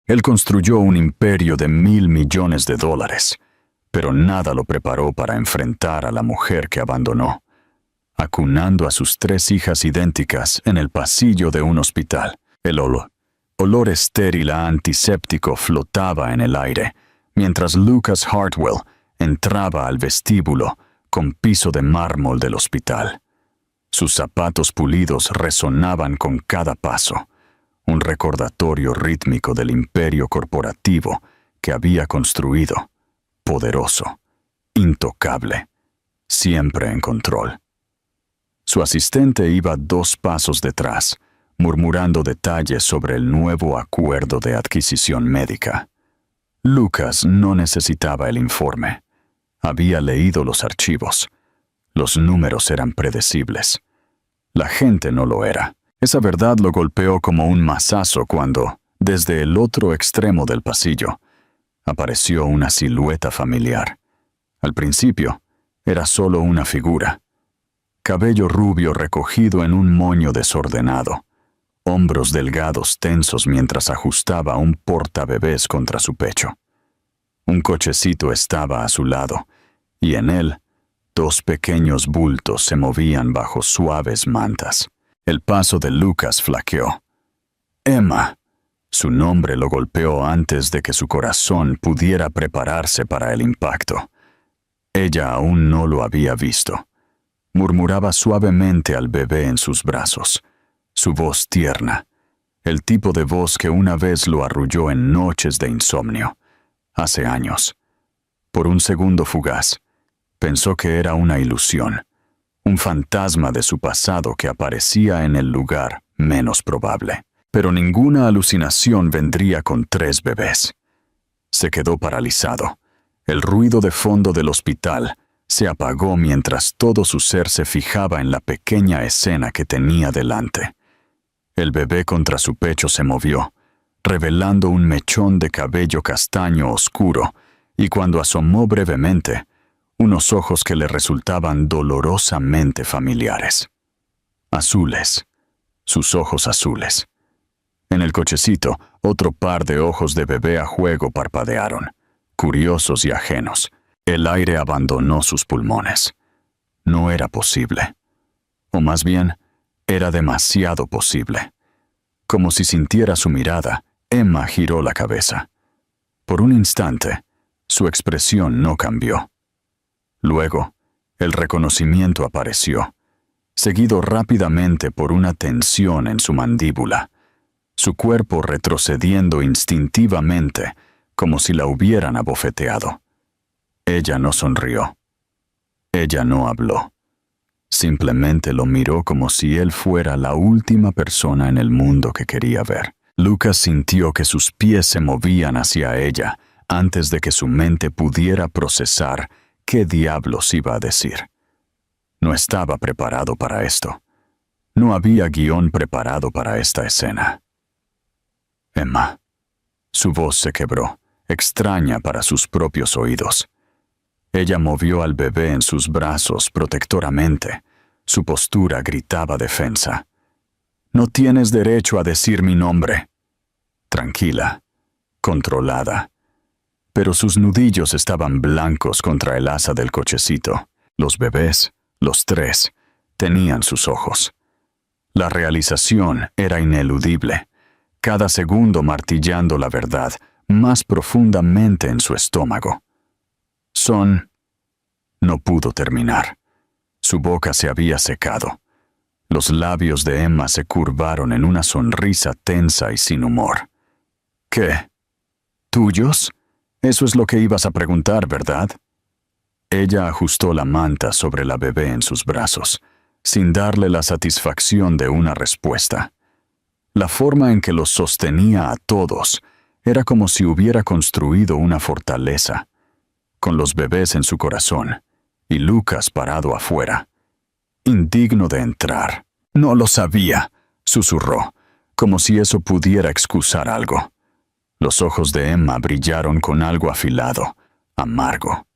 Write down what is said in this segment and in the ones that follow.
Él construyó un imperio de $1,000 millones, pero nada lo preparó para enfrentar a la mujer que abandonó, acunando a sus 3 hijas idénticas en el pasillo de un hospital. El olor estéril a antiséptico flotaba en el aire, mientras Lucas Hartwell entraba al vestíbulo con piso de mármol del hospital. Sus zapatos pulidos resonaban con cada paso, un recordatorio rítmico del imperio corporativo que había construido, poderoso, intocable, siempre en control. Su asistente iba 2 pasos detrás, murmurando detalles sobre el nuevo acuerdo de adquisición médica. Lucas no necesitaba el informe. Había leído los archivos. Los números eran predecibles. La gente no lo era. Esa verdad lo golpeó como un mazazo cuando, desde el otro extremo del pasillo, apareció una silueta familiar. Al principio, era solo una figura. Cabello rubio recogido en un moño desordenado. Hombros delgados tensos mientras ajustaba un portabebés contra su pecho. Un cochecito estaba a su lado, y en él, 2 pequeños bultos se movían bajo suaves mantas. El paso de Lucas flaqueó. Emma. Su nombre lo golpeó antes de que su corazón pudiera prepararse para el impacto. Ella aún no lo había visto. Murmuraba suavemente al bebé en sus brazos. Su voz tierna, el tipo de voz que una vez lo arrulló en noches de insomnio, hace años. Por un segundo fugaz, pensó que era una ilusión, un fantasma de su pasado que aparecía en el lugar menos probable. Pero ninguna alucinación vendría con 3 bebés. Se quedó paralizado. El ruido de fondo del hospital se apagó mientras todo su ser se fijaba en la pequeña escena que tenía delante. El bebé contra su pecho se movió, revelando un mechón de cabello castaño oscuro, y cuando asomó brevemente, unos ojos que le resultaban dolorosamente familiares. Azules, sus ojos azules. En el cochecito, otro par de ojos de bebé a juego parpadearon, curiosos y ajenos. El aire abandonó sus pulmones. No era posible. O más bien, era demasiado posible. Como si sintiera su mirada, Emma giró la cabeza. Por un instante, su expresión no cambió. Luego, el reconocimiento apareció, seguido rápidamente por una tensión en su mandíbula, su cuerpo retrocediendo instintivamente, como si la hubieran abofeteado. Ella no sonrió. Ella no habló. Simplemente lo miró como si él fuera la última persona en el mundo que quería ver. Lucas sintió que sus pies se movían hacia ella antes de que su mente pudiera procesar qué diablos iba a decir. No estaba preparado para esto. No había guión preparado para esta escena. Emma. Su voz se quebró, extraña para sus propios oídos. Ella movió al bebé en sus brazos protectoramente. Su postura gritaba defensa. «No tienes derecho a decir mi nombre». Tranquila, controlada. Pero sus nudillos estaban blancos contra el asa del cochecito. Los bebés, los 3, tenían sus ojos. La realización era ineludible, cada segundo martillando la verdad más profundamente en su estómago. No pudo terminar. Su boca se había secado. Los labios de Emma se curvaron en una sonrisa tensa y sin humor. ¿Qué? ¿Tuyos? Eso es lo que ibas a preguntar, ¿verdad? Ella ajustó la manta sobre la bebé en sus brazos, sin darle la satisfacción de una respuesta. La forma en que los sostenía a todos era como si hubiera construido una fortaleza, con los bebés en su corazón y Lucas parado afuera, indigno de entrar. «No lo sabía», susurró, como si eso pudiera excusar algo. Los ojos de Emma brillaron con algo afilado, amargo.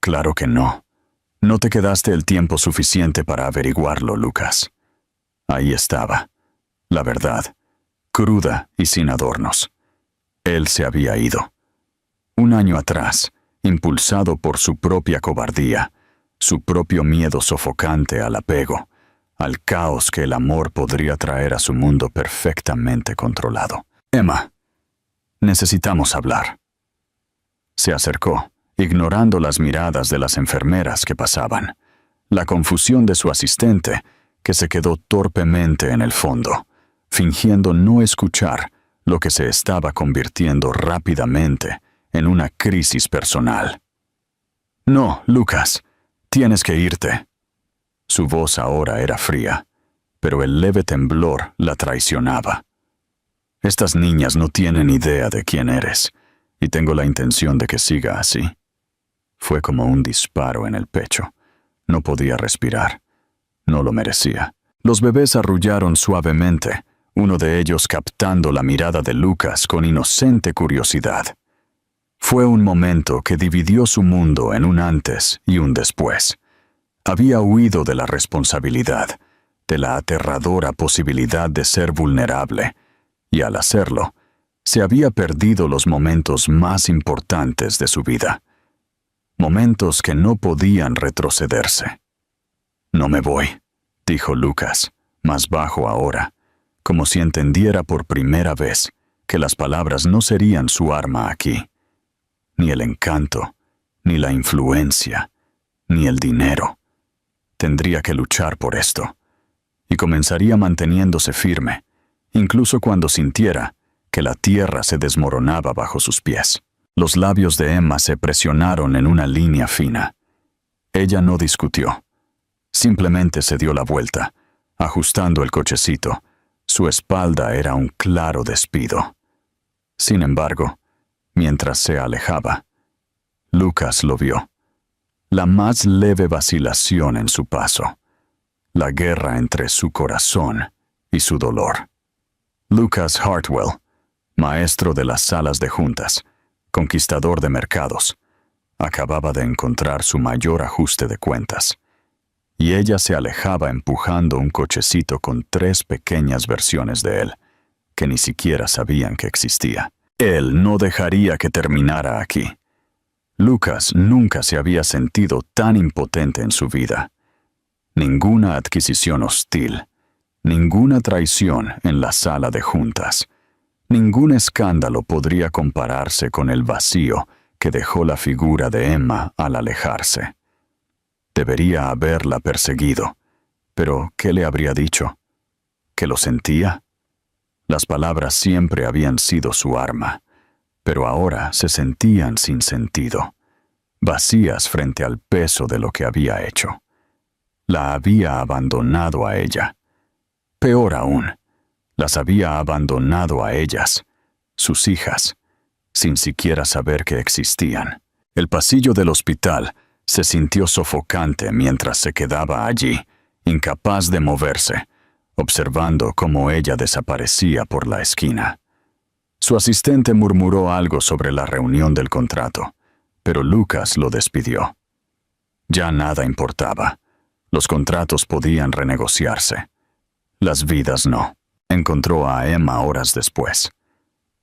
«Claro que no. No te quedaste el tiempo suficiente para averiguarlo, Lucas». Ahí estaba, la verdad, cruda y sin adornos. Él se había ido. Un año atrás, impulsado por su propia cobardía, su propio miedo sofocante al apego, al caos que el amor podría traer a su mundo perfectamente controlado. Emma, necesitamos hablar. Se acercó, ignorando las miradas de las enfermeras que pasaban, la confusión de su asistente, que se quedó torpemente en el fondo, fingiendo no escuchar lo que se estaba convirtiendo rápidamente en una crisis personal. No, Lucas, tienes que irte. Su voz ahora era fría, pero el leve temblor la traicionaba. Estas niñas no tienen idea de quién eres, y tengo la intención de que siga así. Fue como un disparo en el pecho. No podía respirar. No lo merecía. Los bebés arrullaron suavemente, uno de ellos captando la mirada de Lucas con inocente curiosidad. Fue un momento que dividió su mundo en un antes y un después. Había huido de la responsabilidad, de la aterradora posibilidad de ser vulnerable, y al hacerlo, se había perdido los momentos más importantes de su vida. Momentos que no podían retrocederse. No me voy, dijo Lucas, más bajo ahora, como si entendiera por primera vez que las palabras no serían su arma aquí. Ni el encanto, ni la influencia, ni el dinero. Tendría que luchar por esto, y comenzaría manteniéndose firme, incluso cuando sintiera que la tierra se desmoronaba bajo sus pies. Los labios de Emma se presionaron en una línea fina. Ella no discutió. Simplemente se dio la vuelta, ajustando el cochecito. Su espalda era un claro despido. Sin embargo, mientras se alejaba, Lucas lo vio. La más leve vacilación en su paso. La guerra entre su corazón y su dolor. Lucas Hartwell, maestro de las salas de juntas, conquistador de mercados, acababa de encontrar su mayor ajuste de cuentas. Y ella se alejaba empujando un cochecito con 3 pequeñas versiones de él, que ni siquiera sabían que existía. Él no dejaría que terminara aquí. Lucas nunca se había sentido tan impotente en su vida. Ninguna adquisición hostil, ninguna traición en la sala de juntas, ningún escándalo podría compararse con el vacío que dejó la figura de Emma al alejarse. Debería haberla perseguido, pero ¿qué le habría dicho? ¿Que lo sentía? Las palabras siempre habían sido su arma, pero ahora se sentían sin sentido, vacías frente al peso de lo que había hecho. La había abandonado a ella. Peor aún, las había abandonado a ellas, sus hijas, sin siquiera saber que existían. El pasillo del hospital se sintió sofocante mientras se quedaba allí, incapaz de moverse, observando cómo ella desaparecía por la esquina. Su asistente murmuró algo sobre la reunión del contrato, pero Lucas lo despidió. Ya nada importaba. Los contratos podían renegociarse. Las vidas no. Encontró a Emma horas después.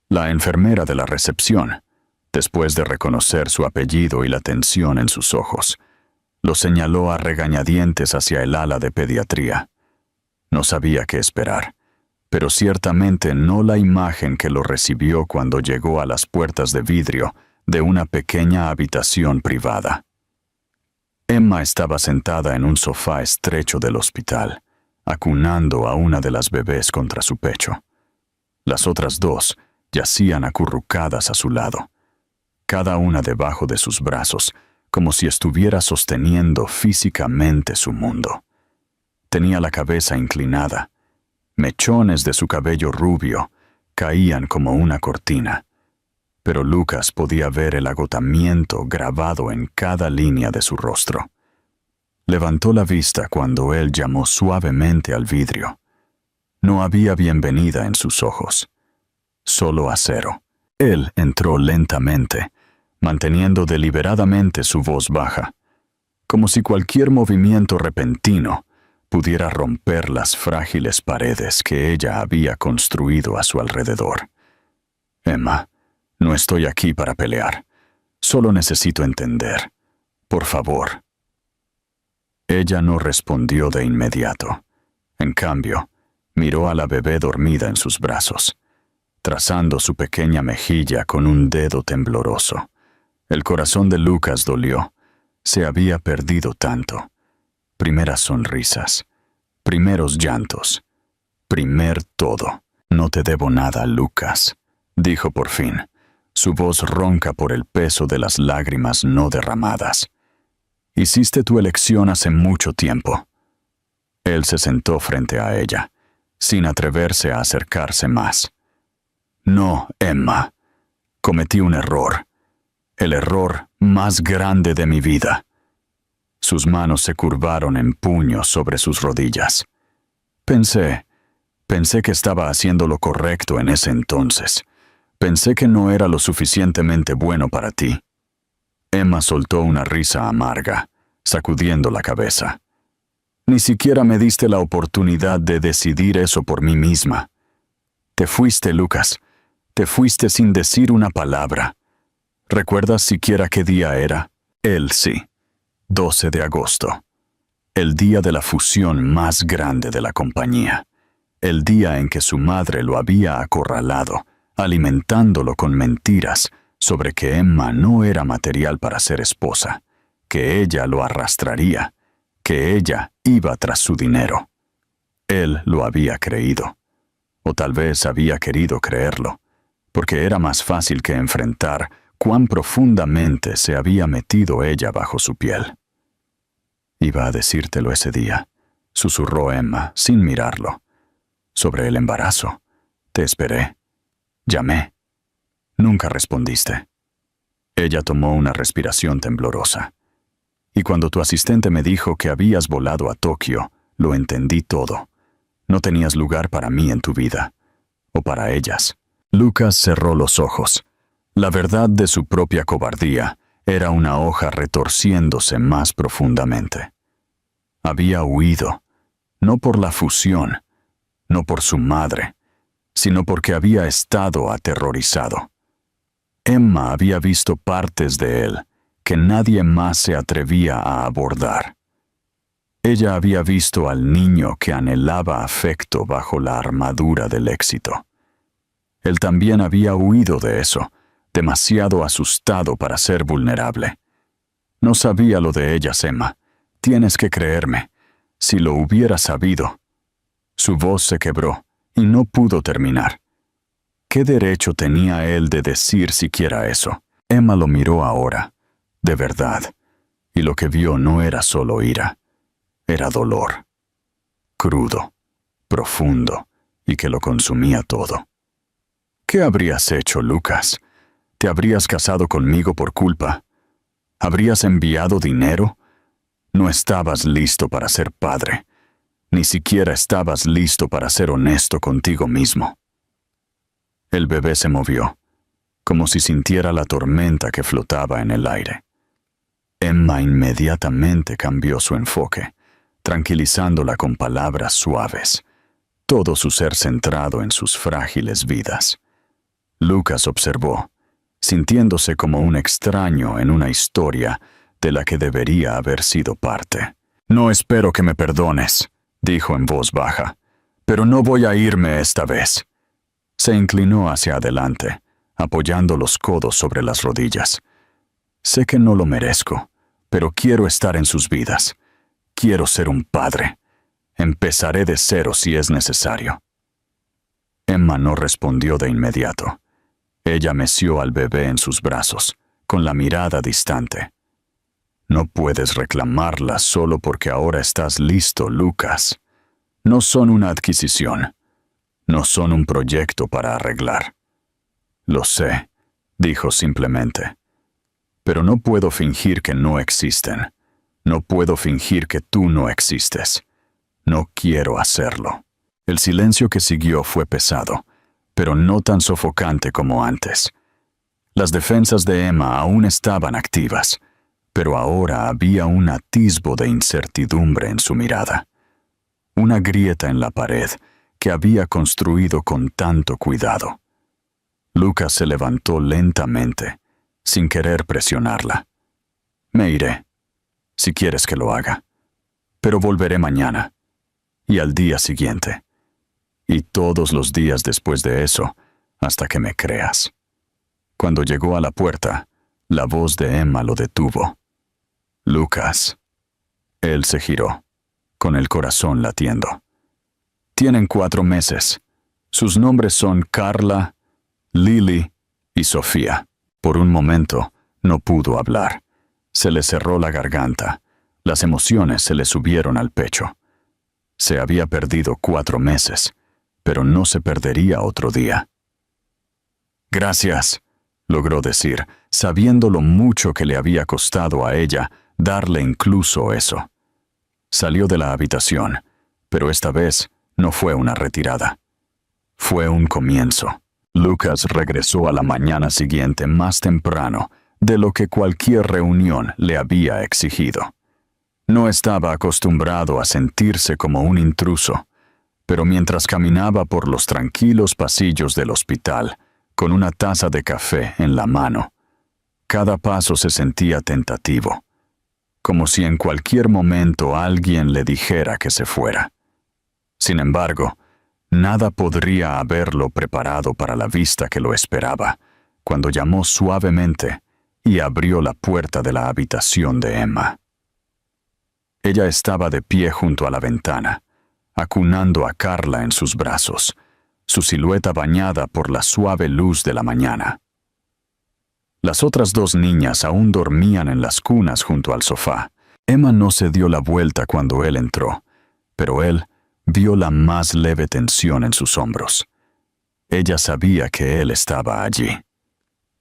La enfermera de la recepción, después de reconocer su apellido y la tensión en sus ojos, lo señaló a regañadientes hacia el ala de pediatría. No sabía qué esperar, pero ciertamente no la imagen que lo recibió cuando llegó a las puertas de vidrio de una pequeña habitación privada. Emma estaba sentada en un sofá estrecho del hospital, acunando a una de las bebés contra su pecho. Las otras 2 yacían acurrucadas a su lado, cada una debajo de sus brazos, como si estuviera sosteniendo físicamente su mundo. Tenía la cabeza inclinada. Mechones de su cabello rubio caían como una cortina, pero Lucas podía ver el agotamiento grabado en cada línea de su rostro. Levantó la vista cuando él llamó suavemente al vidrio. No había bienvenida en sus ojos, solo acero. Él entró lentamente, manteniendo deliberadamente su voz baja, como si cualquier movimiento repentino pudiera romper las frágiles paredes que ella había construido a su alrededor. Emma, No estoy aquí para pelear. Solo necesito entender. Por favor. Ella no respondió de inmediato. En cambio, miró a la bebé dormida en sus brazos, trazando su pequeña mejilla con un dedo tembloroso. El corazón de Lucas dolió. Se había perdido tanto. Primeras sonrisas, primeros llantos, primer todo. No te debo nada, Lucas, dijo por fin, su voz ronca por el peso de las lágrimas no derramadas. Hiciste tu elección hace mucho tiempo. Él se sentó frente a ella, sin atreverse a acercarse más. No, Emma, cometí un error, el error más grande de mi vida. Sus manos se curvaron en puños sobre sus rodillas. Pensé que estaba haciendo lo correcto en ese entonces. Pensé que no era lo suficientemente bueno para ti. Emma soltó una risa amarga, sacudiendo la cabeza. Ni siquiera me diste la oportunidad de decidir eso por mí misma. Te fuiste, Lucas. Te fuiste sin decir una palabra. ¿Recuerdas siquiera qué día era? Él sí. 12 de agosto. El día de la fusión más grande de la compañía. El día en que su madre lo había acorralado, alimentándolo con mentiras sobre que Emma no era material para ser esposa, que ella lo arrastraría, que ella iba tras su dinero. Él lo había creído, o tal vez había querido creerlo, porque era más fácil que enfrentar cuán profundamente se había metido ella bajo su piel. Iba a decírtelo ese día, susurró Emma sin mirarlo. Sobre el embarazo. Te esperé. Llamé. Nunca respondiste. Ella tomó una respiración temblorosa. Y cuando tu asistente me dijo que habías volado a Tokio, lo entendí todo. No tenías lugar para mí en tu vida. O para ellas. Lucas cerró los ojos. La verdad de su propia cobardía era una hoja retorciéndose más profundamente. Había huido, no por la fusión, no por su madre, sino porque había estado aterrorizado. Emma había visto partes de él que nadie más se atrevía a abordar. Ella había visto al niño que anhelaba afecto bajo la armadura del éxito. Él también había huido de eso, demasiado asustado para ser vulnerable. No sabía lo de ellas, Emma. Tienes que creerme. Si lo hubiera sabido. Su voz se quebró y no pudo terminar. ¿Qué derecho tenía él de decir siquiera eso? Emma lo miró ahora, de verdad, y lo que vio no era solo ira, era dolor. Crudo, profundo, y que lo consumía todo. ¿Qué habrías hecho, Lucas? ¿Te habrías casado conmigo por culpa? ¿Habrías enviado dinero? No estabas listo para ser padre. Ni siquiera estabas listo para ser honesto contigo mismo. El bebé se movió, como si sintiera la tormenta que flotaba en el aire. Emma inmediatamente cambió su enfoque, tranquilizándola con palabras suaves, todo su ser centrado en sus frágiles vidas. Lucas observó, sintiéndose como un extraño en una historia de la que debería haber sido parte. No espero que me perdones, dijo en voz baja, pero no voy a irme esta vez. Se inclinó hacia adelante, apoyando los codos sobre las rodillas. Sé que no lo merezco, pero quiero estar en sus vidas. Quiero ser un padre. Empezaré de cero si es necesario. Emma no respondió de inmediato. Ella meció al bebé en sus brazos, con la mirada distante. No puedes reclamarlas solo porque ahora estás listo, Lucas. No son una adquisición. No son un proyecto para arreglar. Lo sé, dijo simplemente. Pero no puedo fingir que no existen. No puedo fingir que tú no existes. No quiero hacerlo. El silencio que siguió fue pesado, pero no tan sofocante como antes. Las defensas de Emma aún estaban activas, pero ahora había un atisbo de incertidumbre en su mirada. Una grieta en la pared que había construido con tanto cuidado. Lucas se levantó lentamente, sin querer presionarla. Me iré, si quieres que lo haga, pero volveré mañana, y al día siguiente, y todos los días después de eso, hasta que me creas. Cuando llegó a la puerta, la voz de Emma lo detuvo. Lucas. Él se giró, con el corazón latiendo. Tienen 4 meses. Sus nombres son Carla, Lily y Sofía. Por un momento, no pudo hablar. Se le cerró la garganta. Las emociones se le subieron al pecho. Se había perdido 4 meses, pero no se perdería otro día. Gracias, logró decir, sabiendo lo mucho que le había costado a ella darle incluso eso. Salió de la habitación, pero esta vez no fue una retirada. Fue un comienzo. Lucas regresó a la mañana siguiente más temprano de lo que cualquier reunión le había exigido. No estaba acostumbrado a sentirse como un intruso, pero mientras caminaba por los tranquilos pasillos del hospital, con una taza de café en la mano, cada paso se sentía tentativo, como si en cualquier momento alguien le dijera que se fuera. Sin embargo, nada podría haberlo preparado para la vista que lo esperaba, cuando llamó suavemente y abrió la puerta de la habitación de Emma. Ella estaba de pie junto a la ventana, acunando a Carla en sus brazos, su silueta bañada por la suave luz de la mañana. Las otras 2 niñas aún dormían en las cunas junto al sofá. Emma no se dio la vuelta cuando él entró, pero él vio la más leve tensión en sus hombros. Ella sabía que él estaba allí.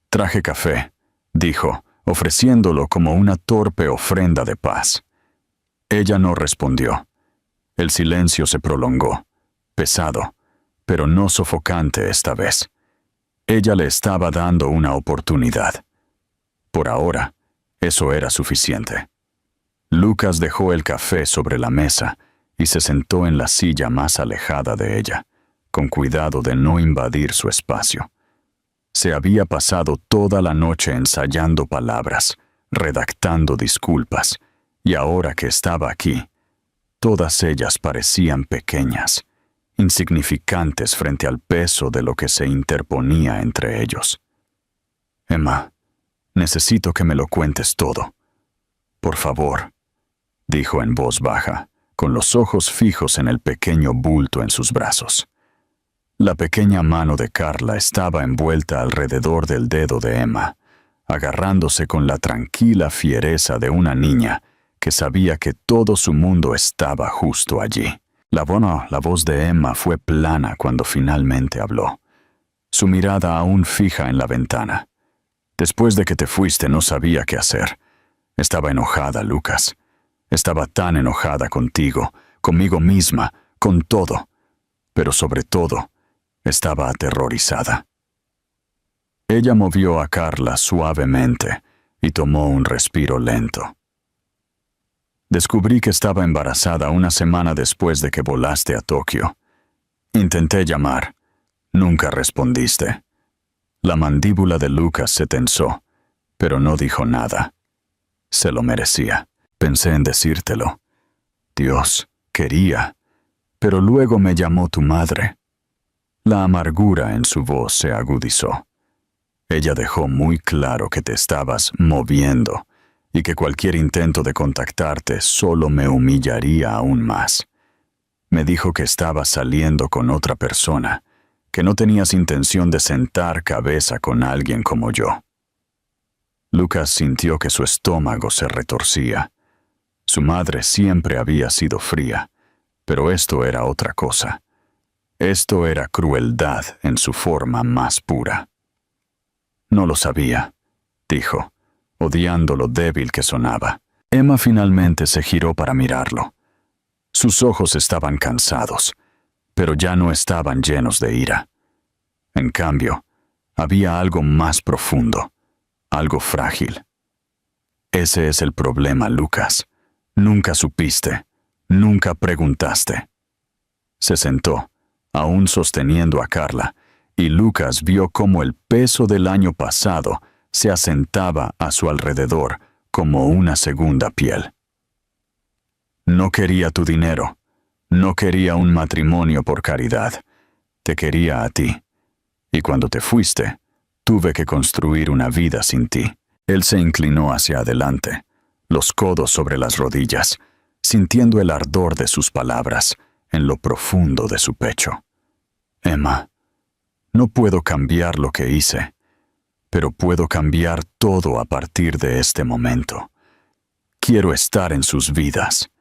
«Traje café», dijo, ofreciéndolo como una torpe ofrenda de paz. Ella no respondió. El silencio se prolongó, pesado, pero no sofocante esta vez. Ella le estaba dando una oportunidad. Por ahora, eso era suficiente. Lucas dejó el café sobre la mesa y se sentó en la silla más alejada de ella, con cuidado de no invadir su espacio. Se había pasado toda la noche ensayando palabras, redactando disculpas, y ahora que estaba aquí, todas ellas parecían pequeñas, insignificantes frente al peso de lo que se interponía entre ellos. «Emma, necesito que me lo cuentes todo. Por favor», dijo en voz baja, con los ojos fijos en el pequeño bulto en sus brazos. La pequeña mano de Carla estaba envuelta alrededor del dedo de Emma, agarrándose con la tranquila fiereza de una niña que sabía que todo su mundo estaba justo allí. La voz de Emma fue plana cuando finalmente habló, su mirada aún fija en la ventana. «Después de que te fuiste no sabía qué hacer. Estaba enojada, Lucas. Estaba tan enojada contigo, conmigo misma, con todo. Pero sobre todo, estaba aterrorizada». Ella movió a Carla suavemente y tomó un respiro lento. «Descubrí que estaba embarazada una semana después de que volaste a Tokio. Intenté llamar. Nunca respondiste». La mandíbula de Lucas se tensó, pero no dijo nada. Se lo merecía. Pensé en decírtelo. Dios, quería. Pero luego me llamó tu madre. La amargura en su voz se agudizó. Ella dejó muy claro que te estabas moviendo y que cualquier intento de contactarte solo me humillaría aún más. Me dijo que estabas saliendo con otra persona, que no tenías intención de sentar cabeza con alguien como yo. Lucas sintió que su estómago se retorcía. Su madre siempre había sido fría, pero esto era otra cosa. Esto era crueldad en su forma más pura. «No lo sabía», dijo, odiando lo débil que sonaba. Emma finalmente se giró para mirarlo. Sus ojos estaban cansados, pero ya no estaban llenos de ira. En cambio, había algo más profundo, algo frágil. «Ese es el problema, Lucas. Nunca supiste, nunca preguntaste». Se sentó, aún sosteniendo a Carla, y Lucas vio cómo el peso del año pasado se asentaba a su alrededor como una segunda piel. No quería tu dinero, no quería un matrimonio por caridad, te quería a ti. Y cuando te fuiste, tuve que construir una vida sin ti. Él se inclinó hacia adelante, los codos sobre las rodillas, sintiendo el ardor de sus palabras en lo profundo de su pecho. Emma, no puedo cambiar lo que hice, pero puedo cambiar todo a partir de este momento. Quiero estar en sus vidas.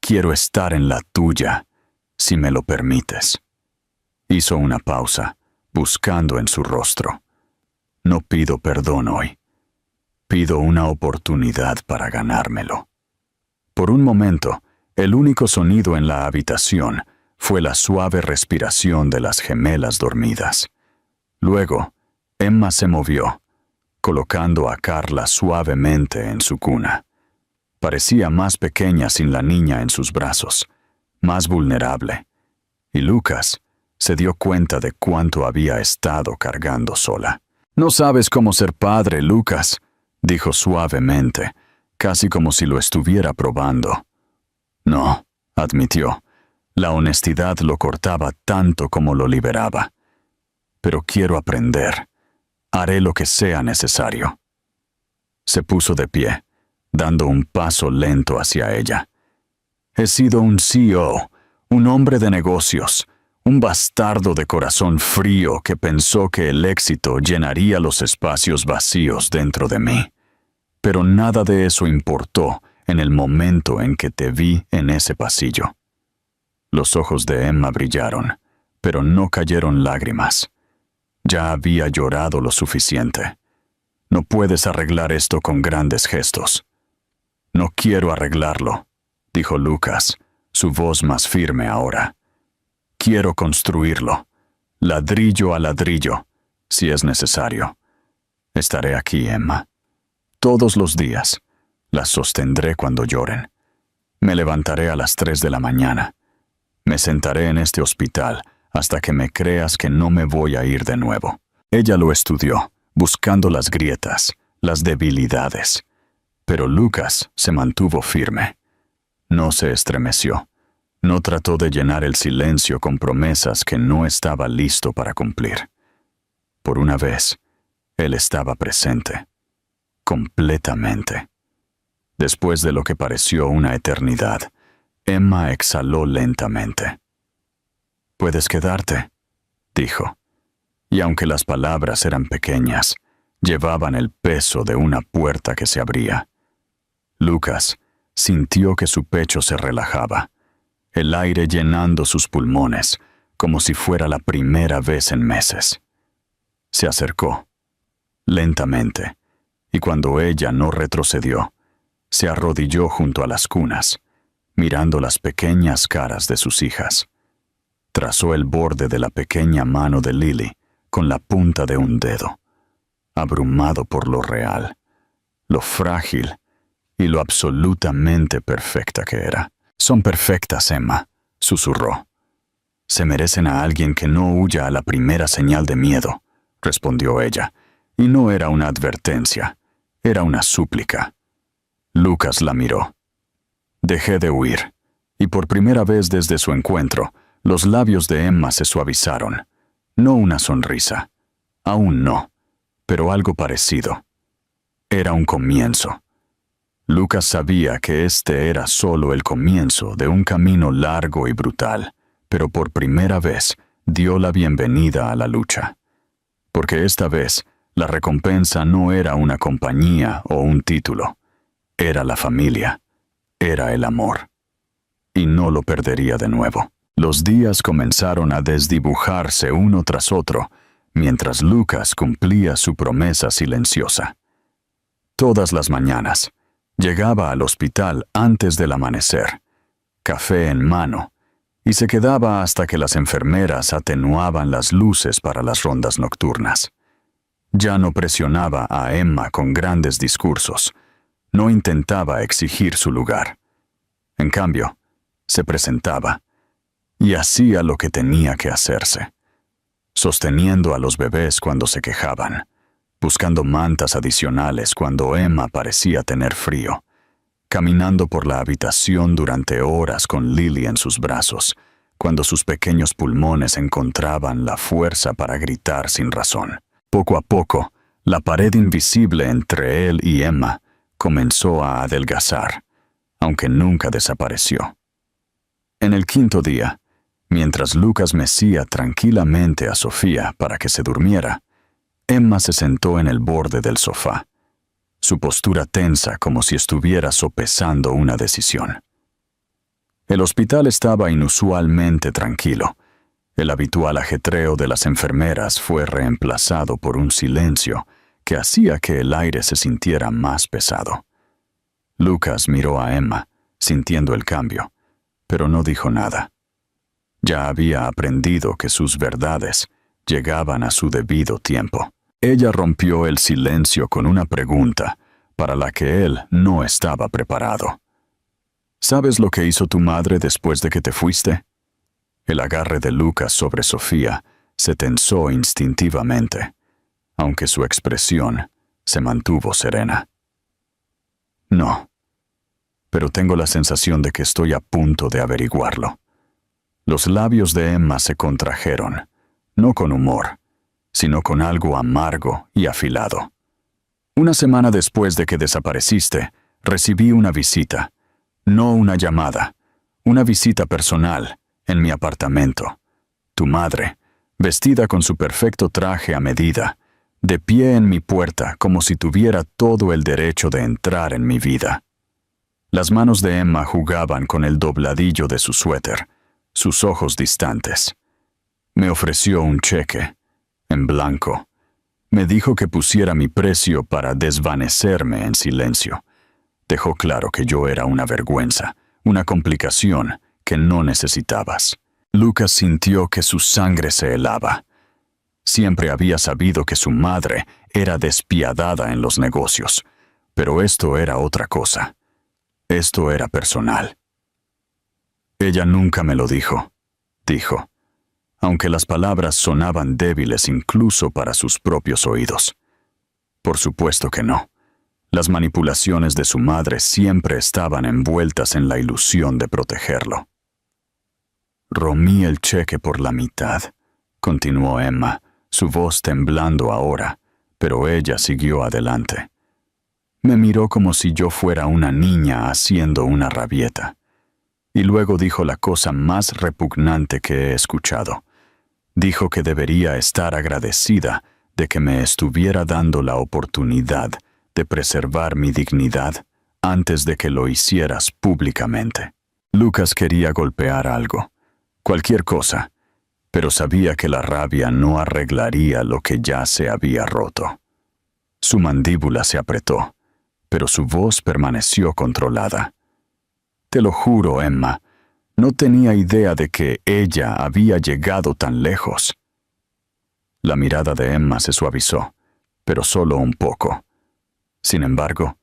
Quiero estar en la tuya, si me lo permites. Hizo una pausa, buscando en su rostro. No pido perdón hoy. Pido una oportunidad para ganármelo. Por un momento, el único sonido en la habitación fue la suave respiración de las gemelas dormidas. Luego, Emma se movió, colocando a Carla suavemente en su cuna. Parecía más pequeña sin la niña en sus brazos, más vulnerable, y Lucas se dio cuenta de cuánto había estado cargando sola. «No sabes cómo ser padre, Lucas», dijo suavemente, casi como si lo estuviera probando. «No», admitió. La honestidad lo cortaba tanto como lo liberaba. «Pero quiero aprender. Haré lo que sea necesario». Se puso de pie, dando un paso lento hacia ella. «He sido un CEO, un hombre de negocios, un bastardo de corazón frío que pensó que el éxito llenaría los espacios vacíos dentro de mí. Pero nada de eso importó en el momento en que te vi en ese pasillo». Los ojos de Emma brillaron, pero no cayeron lágrimas. Ya había llorado lo suficiente. «No puedes arreglar esto con grandes gestos». «No quiero arreglarlo», dijo Lucas, su voz más firme ahora. «Quiero construirlo, ladrillo a ladrillo, si es necesario. Estaré aquí, Emma. Todos los días. Las sostendré cuando lloren. Me levantaré a las 3 de la mañana. Me sentaré en este hospital hasta que me creas que no me voy a ir de nuevo». Ella lo estudió, buscando las grietas, las debilidades. Pero Lucas se mantuvo firme. No se estremeció. No trató de llenar el silencio con promesas que no estaba listo para cumplir. Por una vez, él estaba presente. Completamente. Después de lo que pareció una eternidad, Emma exhaló lentamente. «Puedes quedarte», dijo. Y aunque las palabras eran pequeñas, llevaban el peso de una puerta que se abría. Lucas sintió que su pecho se relajaba, el aire llenando sus pulmones, como si fuera la primera vez en meses. Se acercó, lentamente, y cuando ella no retrocedió, se arrodilló junto a las cunas, mirando las pequeñas caras de sus hijas. Trazó el borde de la pequeña mano de Lily con la punta de un dedo, abrumado por lo real, lo frágil y lo absolutamente perfecta que era. «Son perfectas, Emma», susurró. «Se merecen a alguien que no huya a la primera señal de miedo», respondió ella, y no era una advertencia, era una súplica. Lucas la miró. Dejé de huir, y por primera vez desde su encuentro, los labios de Emma se suavizaron. No una sonrisa, aún no, pero algo parecido. Era un comienzo. Lucas sabía que este era solo el comienzo de un camino largo y brutal, pero por primera vez dio la bienvenida a la lucha. Porque esta vez la recompensa no era una compañía o un título, era la familia, era el amor. Y no lo perdería de nuevo. Los días comenzaron a desdibujarse uno tras otro, mientras Lucas cumplía su promesa silenciosa. Todas las mañanas, llegaba al hospital antes del amanecer, café en mano, y se quedaba hasta que las enfermeras atenuaban las luces para las rondas nocturnas. Ya no presionaba a Emma con grandes discursos, no intentaba exigir su lugar. En cambio, se presentaba y hacía lo que tenía que hacerse. sosteniendo a los bebés cuando se quejaban, buscando mantas adicionales cuando Emma parecía tener frío, caminando por la habitación durante horas con Lily en sus brazos, cuando sus pequeños pulmones encontraban la fuerza para gritar sin razón. Poco a poco, la pared invisible entre él y Emma comenzó a adelgazar, aunque nunca desapareció. En el quinto día, mientras Lucas mecía tranquilamente a Sofía para que se durmiera, Emma se sentó en el borde del sofá, su postura tensa como si estuviera sopesando una decisión. El hospital estaba inusualmente tranquilo. El habitual ajetreo de las enfermeras fue reemplazado por un silencio que hacía que el aire se sintiera más pesado. Lucas miró a Emma, sintiendo el cambio, pero no dijo nada. Ya había aprendido que sus verdades llegaban a su debido tiempo. Ella rompió el silencio con una pregunta para la que él no estaba preparado. ¿Sabes lo que hizo tu madre después de que te fuiste? El agarre de Lucas sobre Sofía se tensó instintivamente, aunque su expresión se mantuvo serena. No, pero tengo la sensación de que estoy a punto de averiguarlo. Los labios de Emma se contrajeron, no con humor, sino con algo amargo y afilado. Una semana después de que desapareciste, recibí una visita, no una llamada, una visita personal en mi apartamento. Tu madre, vestida con su perfecto traje a medida, de pie en mi puerta como si tuviera todo el derecho de entrar en mi vida. Las manos de Emma jugaban con el dobladillo de su suéter, sus ojos distantes. Me ofreció un cheque, en blanco. Me dijo que pusiera mi precio para desvanecerme en silencio. Dejó claro que yo era una vergüenza, una complicación que no necesitabas. Lucas sintió que su sangre se helaba. Siempre había sabido que su madre era despiadada en los negocios, pero esto era otra cosa. Esto era personal. Ella nunca me lo dijo, dijo, aunque las palabras sonaban débiles incluso para sus propios oídos. Por supuesto que no. Las manipulaciones de su madre siempre estaban envueltas en la ilusión de protegerlo. Rompí el cheque por la mitad, continuó Emma, su voz temblando ahora, pero ella siguió adelante. Me miró como si yo fuera una niña haciendo una rabieta. Y luego dijo la cosa más repugnante que he escuchado. Dijo que debería estar agradecida de que me estuviera dando la oportunidad de preservar mi dignidad antes de que lo hicieras públicamente. Lucas quería golpear algo, cualquier cosa, pero sabía que la rabia no arreglaría lo que ya se había roto. Su mandíbula se apretó, pero su voz permaneció controlada. Te lo juro, Emma, no tenía idea de que ella había llegado tan lejos. La mirada de Emma se suavizó, pero solo un poco. Sin embargo,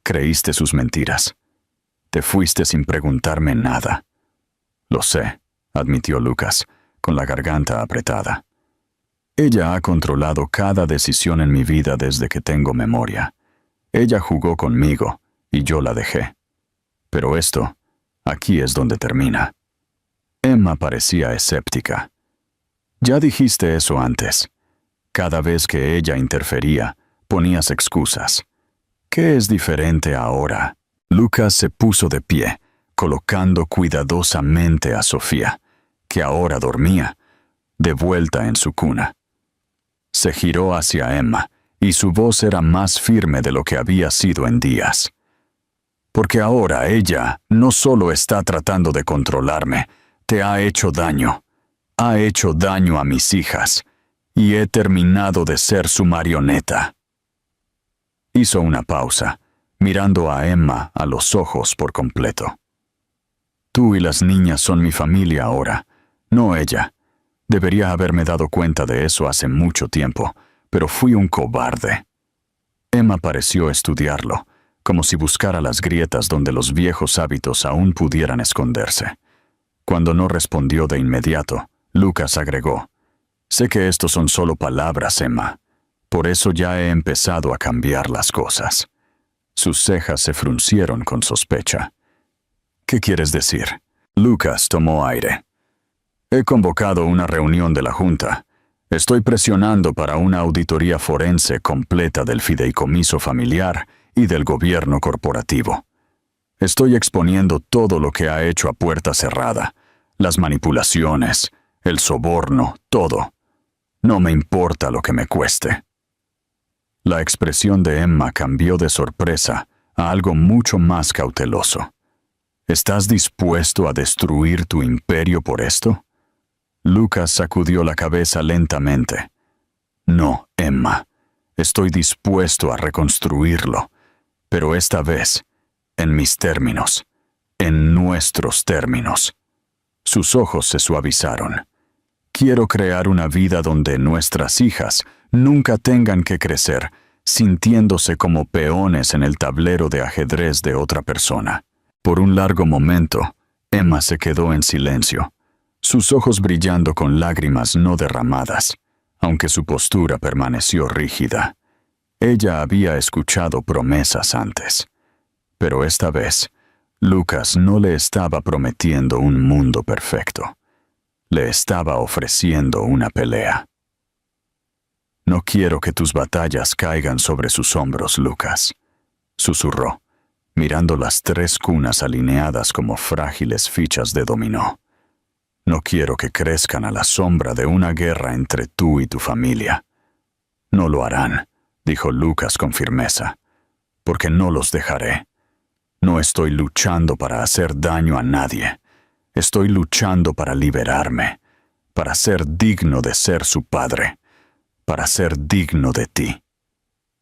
creíste sus mentiras. Te fuiste sin preguntarme nada. Lo sé, admitió Lucas, con la garganta apretada. Ella ha controlado cada decisión en mi vida desde que tengo memoria. Ella jugó conmigo y yo la dejé. Pero esto, aquí es donde termina. Emma parecía escéptica. Ya dijiste eso antes. Cada vez que ella interfería, ponías excusas. ¿Qué es diferente ahora? Lucas se puso de pie, colocando cuidadosamente a Sofía, que ahora dormía, de vuelta en su cuna. Se giró hacia Emma, y su voz era más firme de lo que había sido en días. Porque ahora ella no solo está tratando de controlarme, te ha hecho daño. Ha hecho daño a mis hijas, y he terminado de ser su marioneta. Hizo una pausa, mirando a Emma a los ojos por completo. Tú y las niñas son mi familia ahora, no ella. Debería haberme dado cuenta de eso hace mucho tiempo, pero fui un cobarde. Emma pareció estudiarlo, como si buscara las grietas donde los viejos hábitos aún pudieran esconderse. Cuando no respondió de inmediato, Lucas agregó, Sé que esto son solo palabras, Emma. Por eso ya he empezado a cambiar las cosas. Sus cejas se fruncieron con sospecha. ¿Qué quieres decir? Lucas tomó aire. He convocado una reunión de la Junta. Estoy presionando para una auditoría forense completa del fideicomiso familiar y del gobierno corporativo. Estoy exponiendo todo lo que ha hecho a puerta cerrada, las manipulaciones, el soborno, todo. No me importa lo que me cueste. La expresión de Emma cambió de sorpresa a algo mucho más cauteloso. ¿Estás dispuesto a destruir tu imperio por esto? Lucas sacudió la cabeza lentamente. No, Emma. Estoy dispuesto a reconstruirlo, pero esta vez, en mis términos, en nuestros términos. Sus ojos se suavizaron. Quiero crear una vida donde nuestras hijas nunca tengan que crecer sintiéndose como peones en el tablero de ajedrez de otra persona. Por un largo momento, Emma se quedó en silencio, sus ojos brillando con lágrimas no derramadas, aunque su postura permaneció rígida. Ella había escuchado promesas antes, pero esta vez, Lucas no le estaba prometiendo un mundo perfecto. Le estaba ofreciendo una pelea. No quiero que tus batallas caigan sobre sus hombros, Lucas, susurró, mirando las 3 cunas alineadas como frágiles fichas de dominó. No quiero que crezcan a la sombra de una guerra entre tú y tu familia. No lo harán, dijo Lucas con firmeza, porque no los dejaré. No estoy luchando para hacer daño a nadie. Estoy luchando para liberarme, para ser digno de ser su padre, para ser digno de ti.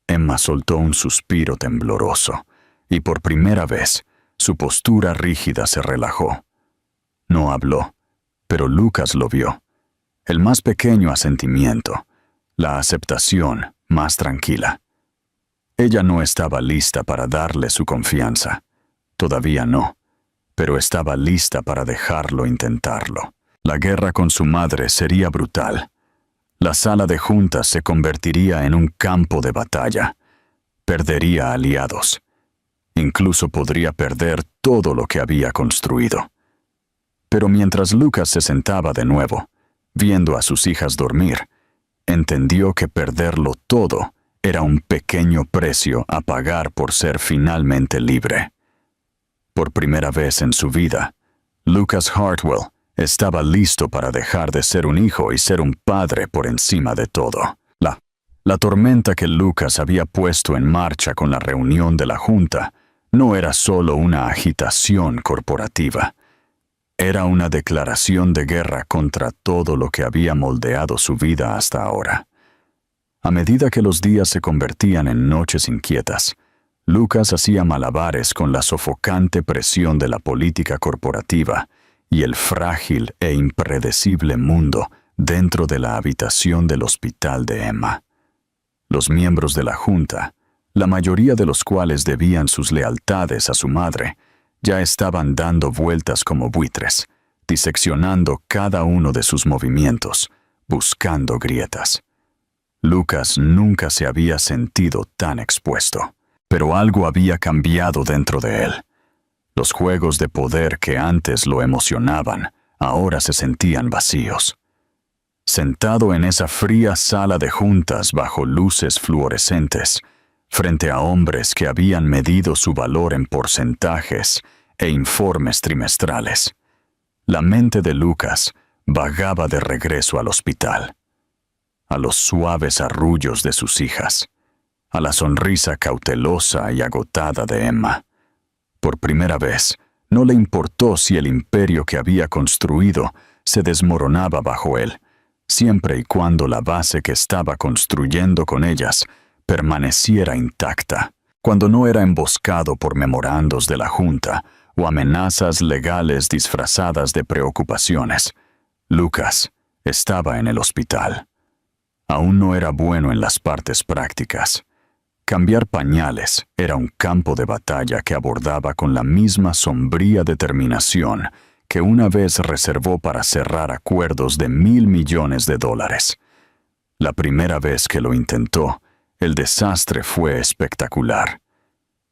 Emma soltó un suspiro tembloroso, y por primera vez, su postura rígida se relajó. No habló, pero Lucas lo vio. El más pequeño asentimiento, la aceptación más tranquila. Ella no estaba lista para darle su confianza. Todavía no, pero estaba lista para dejarlo intentarlo. La guerra con su madre sería brutal. La sala de juntas se convertiría en un campo de batalla. Perdería aliados. Incluso podría perder todo lo que había construido. Pero mientras Lucas se sentaba de nuevo, viendo a sus hijas dormir, entendió que perderlo todo era un pequeño precio a pagar por ser finalmente libre. Por primera vez en su vida, Lucas Hartwell estaba listo para dejar de ser un hijo y ser un padre por encima de todo. La tormenta que Lucas había puesto en marcha con la reunión de la Junta no era solo una agitación corporativa. Era una declaración de guerra contra todo lo que había moldeado su vida hasta ahora. A medida que los días se convertían en noches inquietas, Lucas hacía malabares con la sofocante presión de la política corporativa y el frágil e impredecible mundo dentro de la habitación del hospital de Emma. Los miembros de la Junta, la mayoría de los cuales debían sus lealtades a su madre, ya estaban dando vueltas como buitres, diseccionando cada uno de sus movimientos, buscando grietas. Lucas nunca se había sentido tan expuesto, pero algo había cambiado dentro de él. Los juegos de poder que antes lo emocionaban, ahora se sentían vacíos. Sentado en esa fría sala de juntas bajo luces fluorescentes, frente a hombres que habían medido su valor en porcentajes e informes trimestrales, la mente de Lucas vagaba de regreso al hospital, a los suaves arrullos de sus hijas, a la sonrisa cautelosa y agotada de Emma. Por primera vez, no le importó si el imperio que había construido se desmoronaba bajo él, siempre y cuando la base que estaba construyendo con ellas permaneciera intacta, cuando no era emboscado por memorandos de la Junta o amenazas legales disfrazadas de preocupaciones. Lucas estaba en el hospital. Aún no era bueno en las partes prácticas. Cambiar pañales era un campo de batalla que abordaba con la misma sombría determinación que una vez reservó para cerrar acuerdos de $1,000 millones. La primera vez que lo intentó, el desastre fue espectacular.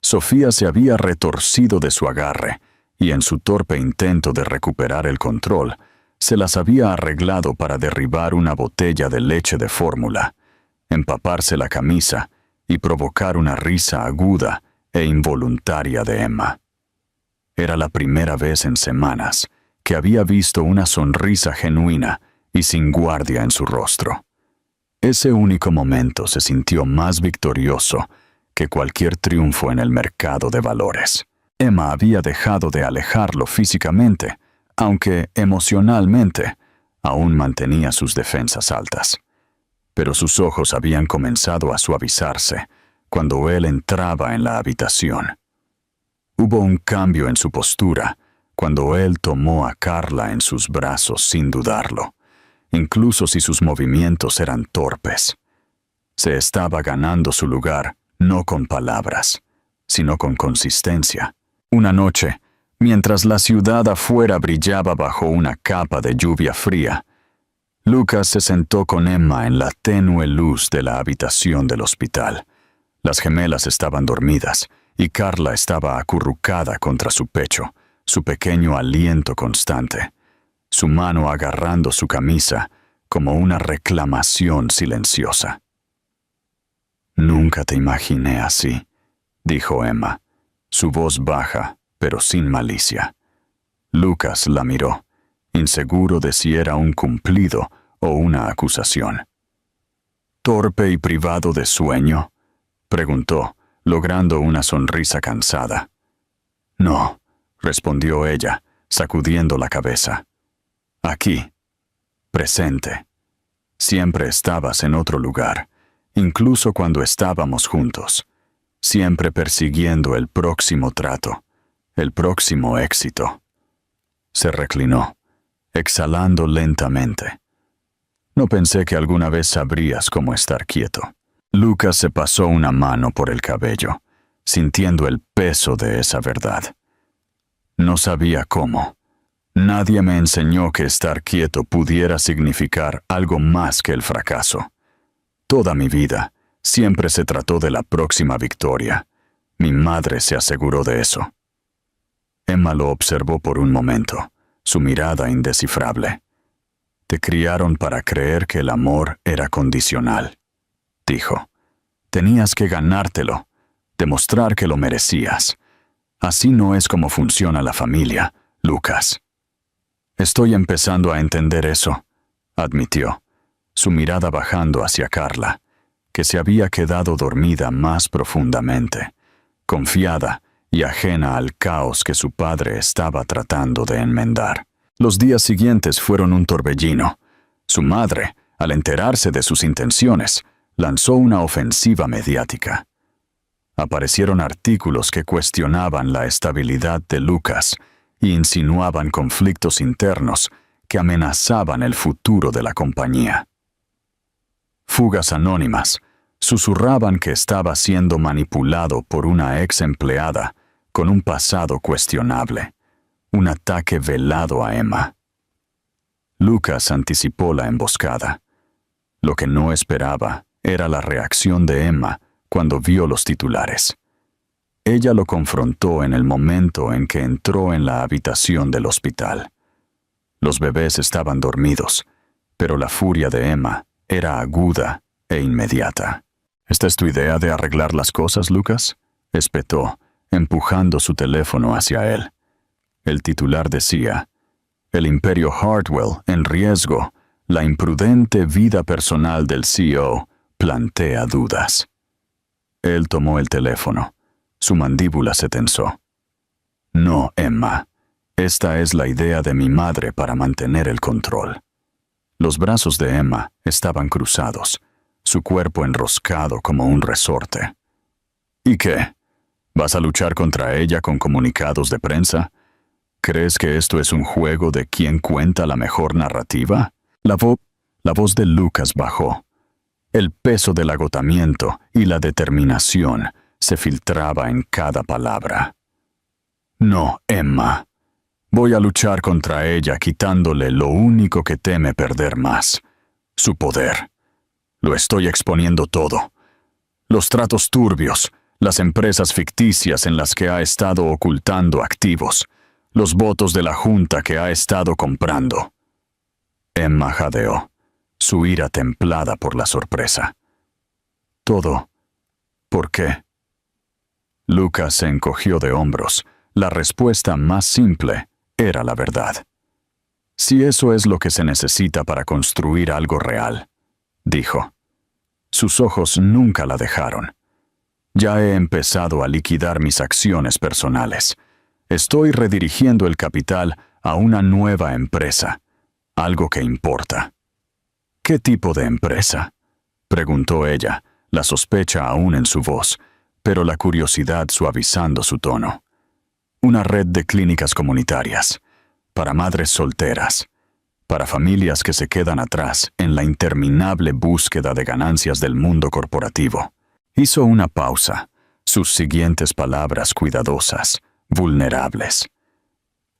Sofía se había retorcido de su agarre y en su torpe intento de recuperar el control, se las había arreglado para derribar una botella de leche de fórmula, empaparse la camisa y provocar una risa aguda e involuntaria de Emma. Era la primera vez en semanas que había visto una sonrisa genuina y sin guardia en su rostro. Ese único momento se sintió más victorioso que cualquier triunfo en el mercado de valores. Emma había dejado de alejarlo físicamente, aunque emocionalmente aún mantenía sus defensas altas. Pero sus ojos habían comenzado a suavizarse cuando él entraba en la habitación. Hubo un cambio en su postura cuando él tomó a Carla en sus brazos sin dudarlo, incluso si sus movimientos eran torpes. Se estaba ganando su lugar no con palabras, sino con consistencia. Una noche, mientras la ciudad afuera brillaba bajo una capa de lluvia fría, Lucas se sentó con Emma en la tenue luz de la habitación del hospital. Las gemelas estaban dormidas y Carla estaba acurrucada contra su pecho, su pequeño aliento constante, su mano agarrando su camisa como una reclamación silenciosa. «Nunca te imaginé así», dijo Emma, su voz baja, pero sin malicia. Lucas la miró, inseguro de si era un cumplido o una acusación. «¿Torpe y privado de sueño?», preguntó, logrando una sonrisa cansada. «No», respondió ella, sacudiendo la cabeza. «Aquí, presente. Siempre estabas en otro lugar, incluso cuando estábamos juntos, siempre persiguiendo el próximo trato, el próximo éxito». Se reclinó, exhalando lentamente. «No pensé que alguna vez sabrías cómo estar quieto». Lucas se pasó una mano por el cabello, sintiendo el peso de esa verdad. «No sabía cómo. Nadie me enseñó que estar quieto pudiera significar algo más que el fracaso. Toda mi vida siempre se trató de la próxima victoria. Mi madre se aseguró de eso». Emma lo observó por un momento, su mirada indescifrable. «Te criaron para creer que el amor era condicional», dijo. «Tenías que ganártelo, demostrar que lo merecías. Así no es como funciona la familia, Lucas». «Estoy empezando a entender eso», admitió, su mirada bajando hacia Carla, que se había quedado dormida más profundamente, confiada y ajena al caos que su padre estaba tratando de enmendar. Los días siguientes fueron un torbellino. Su madre, al enterarse de sus intenciones, lanzó una ofensiva mediática. Aparecieron artículos que cuestionaban la estabilidad de Lucas e insinuaban conflictos internos que amenazaban el futuro de la compañía. Fugas anónimas susurraban que estaba siendo manipulado por una ex empleada con un pasado cuestionable, un ataque velado a Emma. Lucas anticipó la emboscada. Lo que no esperaba era la reacción de Emma cuando vio los titulares. Ella lo confrontó en el momento en que entró en la habitación del hospital. Los bebés estaban dormidos, pero la furia de Emma era aguda e inmediata. «¿Esta es tu idea de arreglar las cosas, Lucas?», espetó, empujando su teléfono hacia él. El titular decía: «El imperio Hartwell en riesgo. La imprudente vida personal del CEO plantea dudas». Él tomó el teléfono. Su mandíbula se tensó. «No, Emma. Esta es la idea de mi madre para mantener el control». Los brazos de Emma estaban cruzados, su cuerpo enroscado como un resorte. «¿Y qué? ¿Vas a luchar contra ella con comunicados de prensa? ¿Crees que esto es un juego de quién cuenta la mejor narrativa?» La voz de Lucas bajó. El peso del agotamiento y la determinación se filtraba en cada palabra. «No, Emma. Voy a luchar contra ella quitándole lo único que teme perder más, su poder. Lo estoy exponiendo todo. Los tratos turbios, las empresas ficticias en las que ha estado ocultando activos, los votos de la junta que ha estado comprando. Emma jadeó, su ira templada por la sorpresa. Todo. ¿Por qué? Lucas se encogió de hombros. La respuesta más simple era la verdad. Si eso es lo que se necesita para construir algo real, dijo. Sus ojos nunca la dejaron. Ya he empezado a liquidar mis acciones personales. Estoy redirigiendo el capital a una nueva empresa, algo que importa. ¿Qué tipo de empresa?, preguntó ella, la sospecha aún en su voz, pero la curiosidad suavizando su tono. Una red de clínicas comunitarias, para madres solteras, para familias que se quedan atrás en la interminable búsqueda de ganancias del mundo corporativo. Hizo una pausa, sus siguientes palabras cuidadosas, vulnerables.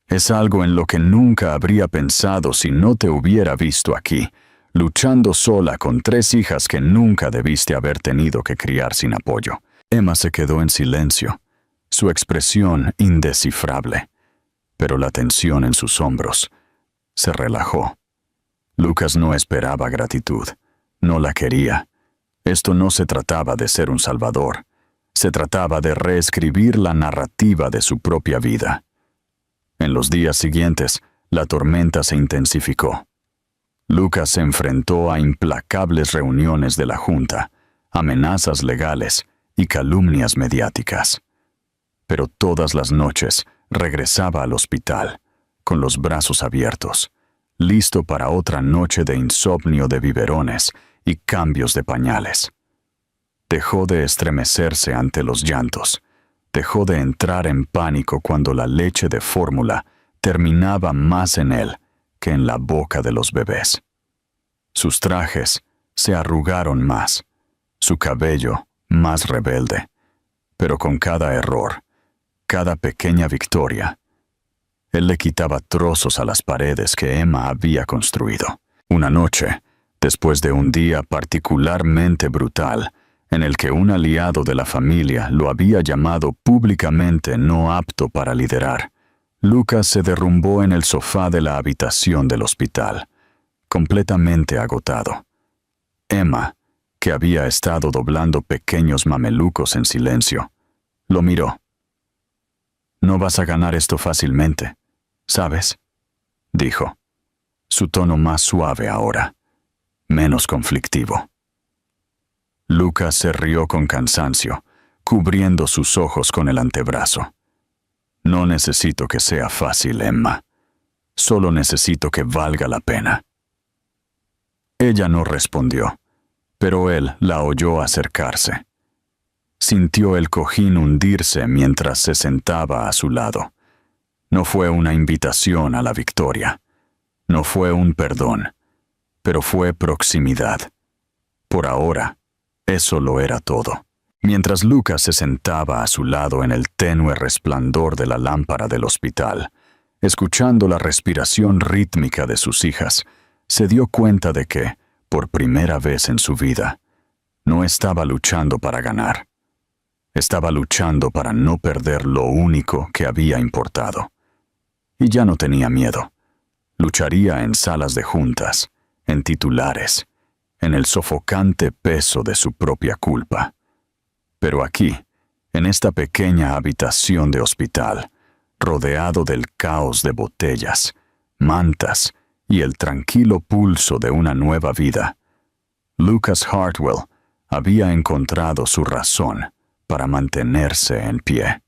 Es algo en lo que nunca habría pensado si no te hubiera visto aquí, luchando sola con 3 hijas que nunca debiste haber tenido que criar sin apoyo. Emma se quedó en silencio, su expresión indescifrable, pero la tensión en sus hombros se relajó. Lucas no esperaba gratitud, no la quería. Esto no se trataba de ser un salvador, se trataba de reescribir la narrativa de su propia vida. En los días siguientes, la tormenta se intensificó. Lucas se enfrentó a implacables reuniones de la Junta, amenazas legales y calumnias mediáticas. Pero todas las noches regresaba al hospital, con los brazos abiertos, listo para otra noche de insomnio de biberones y cambios de pañales. Dejó de estremecerse ante los llantos, dejó de entrar en pánico cuando la leche de fórmula terminaba más en él que en la boca de los bebés. Sus trajes se arrugaron más, su cabello más rebelde, pero con cada error, cada pequeña victoria, él le quitaba trozos a las paredes que Emma había construido. Una noche, después de un día particularmente brutal, en el que un aliado de la familia lo había llamado públicamente no apto para liderar, Lucas se derrumbó en el sofá de la habitación del hospital, completamente agotado. Emma, que había estado doblando pequeños mamelucos en silencio, lo miró. «No vas a ganar esto fácilmente, ¿sabes?», dijo, su tono más suave ahora, menos conflictivo. Lucas se rió con cansancio, cubriendo sus ojos con el antebrazo. «No necesito que sea fácil, Emma. Solo necesito que valga la pena». Ella no respondió, pero él la oyó acercarse. Sintió el cojín hundirse mientras se sentaba a su lado. No fue una invitación a la victoria. No fue un perdón, pero fue proximidad. Por ahora, eso lo era todo. Mientras Lucas se sentaba a su lado en el tenue resplandor de la lámpara del hospital, escuchando la respiración rítmica de sus hijas, se dio cuenta de que, por primera vez en su vida, no estaba luchando para ganar. Estaba luchando para no perder lo único que había importado. Y ya no tenía miedo. Lucharía en salas de juntas, en titulares, en el sofocante peso de su propia culpa. Pero aquí, en esta pequeña habitación de hospital, rodeado del caos de botellas, mantas y el tranquilo pulso de una nueva vida, Lucas Hartwell había encontrado su razón para mantenerse en pie.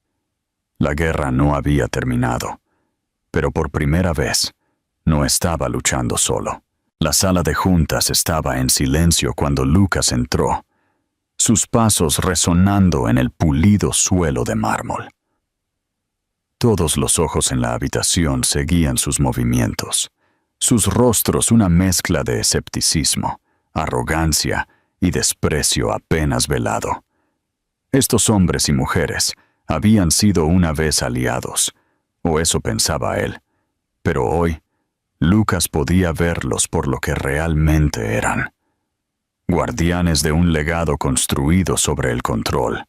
La guerra no había terminado, pero por primera vez no estaba luchando solo. La sala de juntas estaba en silencio cuando Lucas entró, sus pasos resonando en el pulido suelo de mármol. Todos los ojos en la habitación seguían sus movimientos, sus rostros una mezcla de escepticismo, arrogancia y desprecio apenas velado. Estos hombres y mujeres habían sido una vez aliados, o eso pensaba él, Pero hoy, Lucas podía verlos por lo que realmente eran. Guardianes de un legado construido sobre el control,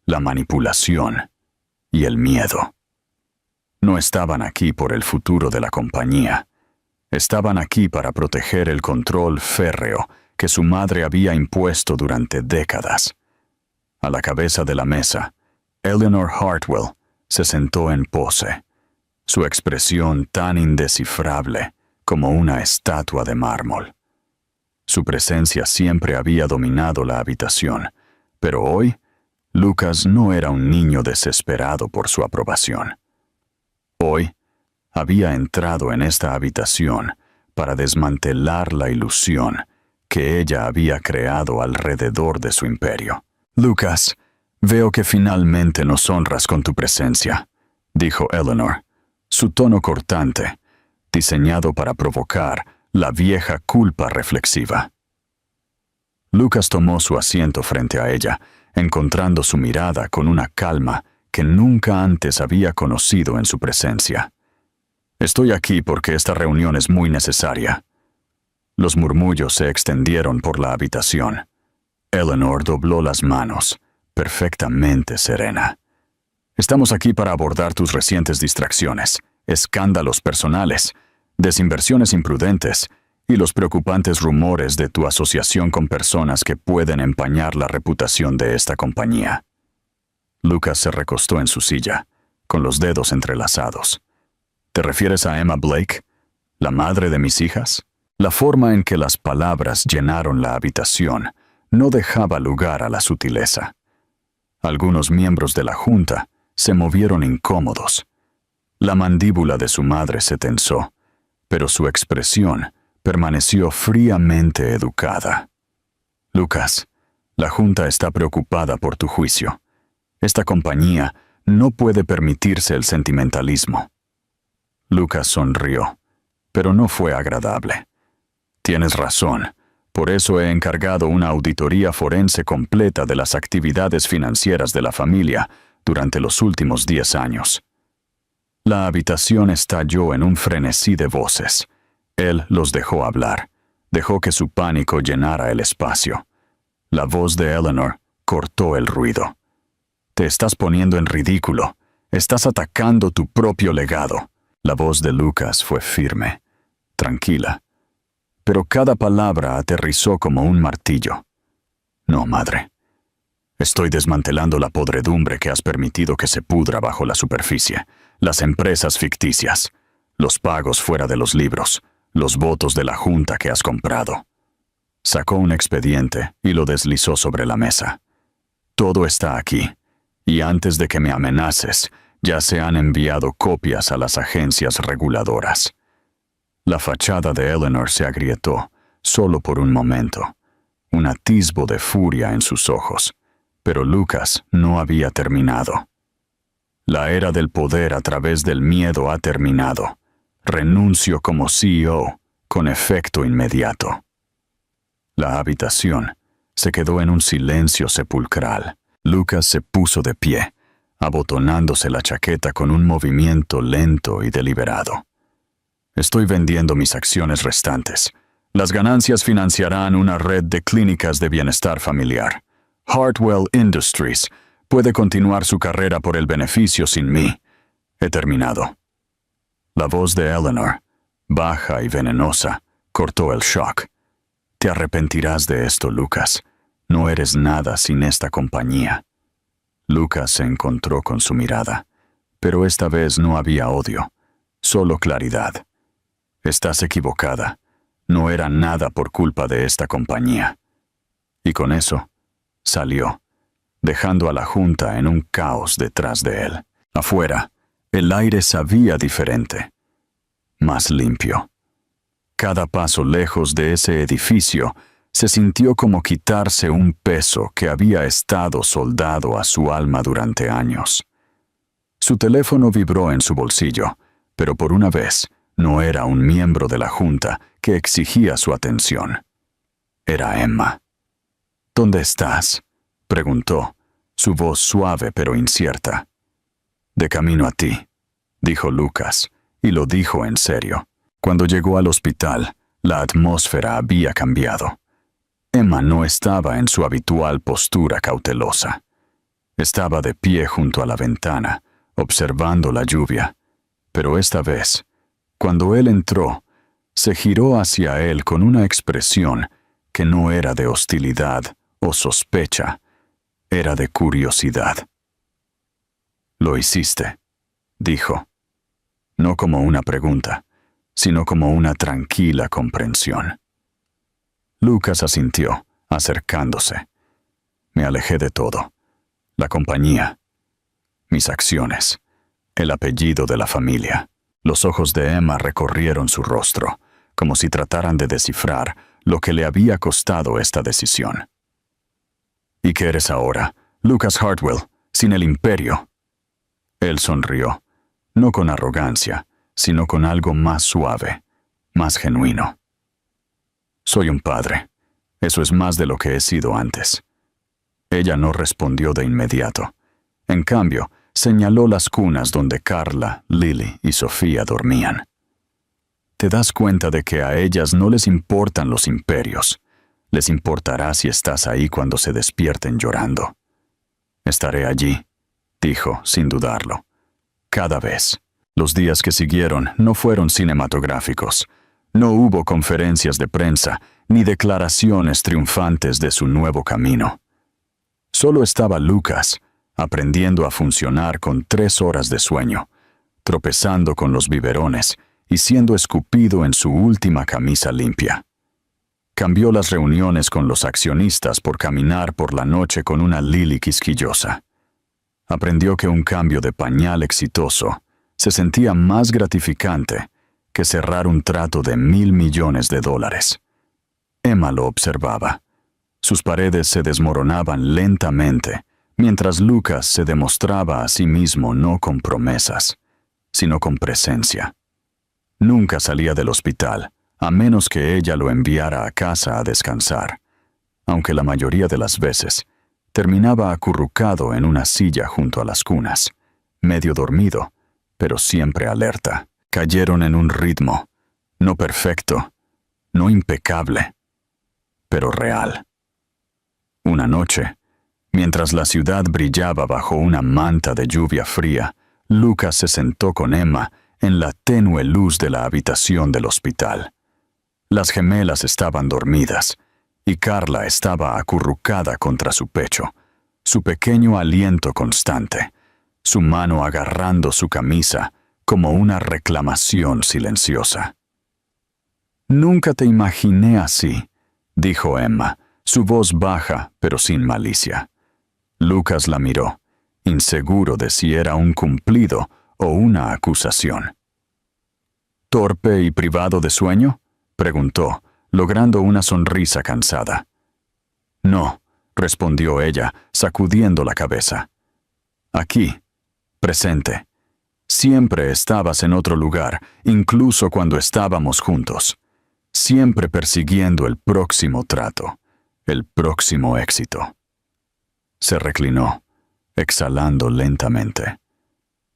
la manipulación y el miedo. No estaban aquí por el futuro de la compañía. Estaban aquí para proteger el control férreo que su madre había impuesto durante décadas. A la cabeza de la mesa, Eleanor Hartwell se sentó en pose, su expresión tan indescifrable como una estatua de mármol. Su presencia siempre había dominado la habitación, pero hoy, Lucas no era un niño desesperado por su aprobación. Hoy, había entrado en esta habitación para desmantelar la ilusión que ella había creado alrededor de su imperio. «Lucas, veo que finalmente nos honras con tu presencia», dijo Eleanor, su tono cortante, diseñado para provocar la vieja culpa reflexiva. Lucas tomó su asiento frente a ella, encontrando su mirada con una calma que nunca antes había conocido en su presencia. «Estoy aquí porque esta reunión es muy necesaria». Los murmullos se extendieron por la habitación. Eleanor dobló las manos, perfectamente serena. «Estamos aquí para abordar tus recientes distracciones, escándalos personales, desinversiones imprudentes y los preocupantes rumores de tu asociación con personas que pueden empañar la reputación de esta compañía». Lucas se recostó en su silla, con los dedos entrelazados. «¿Te refieres a Emma Blake, la madre de mis hijas?» La forma en que las palabras llenaron la habitación no dejaba lugar a la sutileza. Algunos miembros de la junta se movieron incómodos. La mandíbula de su madre se tensó, pero su expresión permaneció fríamente educada. «Lucas, la junta está preocupada por tu juicio. Esta compañía no puede permitirse el sentimentalismo». Lucas sonrió, pero no fue agradable. «Tienes razón. Por eso he encargado una auditoría forense completa de las actividades financieras de la familia durante los últimos 10 años». La habitación estalló en un frenesí de voces. Él los dejó hablar. Dejó que su pánico llenara el espacio. La voz de Eleanor cortó el ruido. «Te estás poniendo en ridículo. Estás atacando tu propio legado». La voz de Lucas fue firme, tranquila, pero cada palabra aterrizó como un martillo. «No, madre. Estoy desmantelando la podredumbre que has permitido que se pudra bajo la superficie, las empresas ficticias, los pagos fuera de los libros, los votos de la junta que has comprado». Sacó un expediente y lo deslizó sobre la mesa. «Todo está aquí, y antes de que me amenaces, ya se han enviado copias a las agencias reguladoras». La fachada de Eleanor se agrietó, solo por un momento. Un atisbo de furia en sus ojos, pero Lucas no había terminado. «La era del poder a través del miedo ha terminado. Renuncio como CEO, con efecto inmediato». La habitación se quedó en un silencio sepulcral. Lucas se puso de pie, abotonándose la chaqueta con un movimiento lento y deliberado. «Estoy vendiendo mis acciones restantes. Las ganancias financiarán una red de clínicas de bienestar familiar. Hartwell Industries puede continuar su carrera por el beneficio sin mí. He terminado». La voz de Eleanor, baja y venenosa, cortó el shock. «Te arrepentirás de esto, Lucas. No eres nada sin esta compañía». Lucas se encontró con su mirada, pero esta vez no había odio, solo claridad. «Estás equivocada. No era nada por culpa de esta compañía». Y con eso, salió, dejando a la junta en un caos detrás de él. Afuera, el aire sabía diferente, más limpio. Cada paso lejos de ese edificio se sintió como quitarse un peso que había estado soldado a su alma durante años. Su teléfono vibró en su bolsillo, pero por una vez no era un miembro de la junta que exigía su atención. Era Emma. «¿Dónde estás?», preguntó, su voz suave pero incierta. «De camino a ti», dijo Lucas, y lo dijo en serio. Cuando llegó al hospital, la atmósfera había cambiado. Emma no estaba en su habitual postura cautelosa. Estaba de pie junto a la ventana, observando la lluvia, pero esta vez, cuando él entró, se giró hacia él con una expresión que no era de hostilidad o sospecha, era de curiosidad. «Lo hiciste», dijo, no como una pregunta, sino como una tranquila comprensión. Lucas asintió, acercándose. Me alejé de todo. La compañía, mis acciones, el apellido de la familia. Los ojos de Emma recorrieron su rostro, como si trataran de descifrar lo que le había costado esta decisión. ¿Y qué eres ahora, Lucas Hartwell, sin el imperio? Él sonrió, no con arrogancia, sino con algo más suave, más genuino. Soy un padre. Eso es más de lo que he sido antes. Ella no respondió de inmediato. En cambio, señaló las cunas donde Carla, Lily y Sofía dormían. Te das cuenta de que a ellas no les importan los imperios. Les importará si estás ahí cuando se despierten llorando. Estaré allí, dijo, sin dudarlo. Cada vez. Los días que siguieron no fueron cinematográficos. No hubo conferencias de prensa ni declaraciones triunfantes de su nuevo camino. Solo estaba Lucas, aprendiendo a funcionar con 3 horas de sueño, tropezando con los biberones y siendo escupido en su última camisa limpia. Cambió las reuniones con los accionistas por caminar por la noche con una Lily quisquillosa. Aprendió que un cambio de pañal exitoso se sentía más gratificante que cerrar un trato de $1,000 millones. Emma lo observaba. Sus paredes se desmoronaban lentamente, mientras Lucas se demostraba a sí mismo no con promesas, sino con presencia. Nunca salía del hospital, a menos que ella lo enviara a casa a descansar, aunque la mayoría de las veces terminaba acurrucado en una silla junto a las cunas, medio dormido, pero siempre alerta. Cayeron en un ritmo, no perfecto, no impecable, pero real. Una noche, mientras la ciudad brillaba bajo una manta de lluvia fría, Lucas se sentó con Emma en la tenue luz de la habitación del hospital. Las gemelas estaban dormidas, y Carla estaba acurrucada contra su pecho, su pequeño aliento constante, su mano agarrando su camisa como una reclamación silenciosa. «Nunca te imaginé así», dijo Emma, su voz baja pero sin malicia. Lucas la miró, inseguro de si era un cumplido o una acusación. «¿Torpe y privado de sueño?», preguntó, logrando una sonrisa cansada. «No», respondió ella, sacudiendo la cabeza. «Aquí, presente. Siempre estabas en otro lugar, incluso cuando estábamos juntos. Siempre persiguiendo el próximo trato, el próximo éxito». Se reclinó, exhalando lentamente.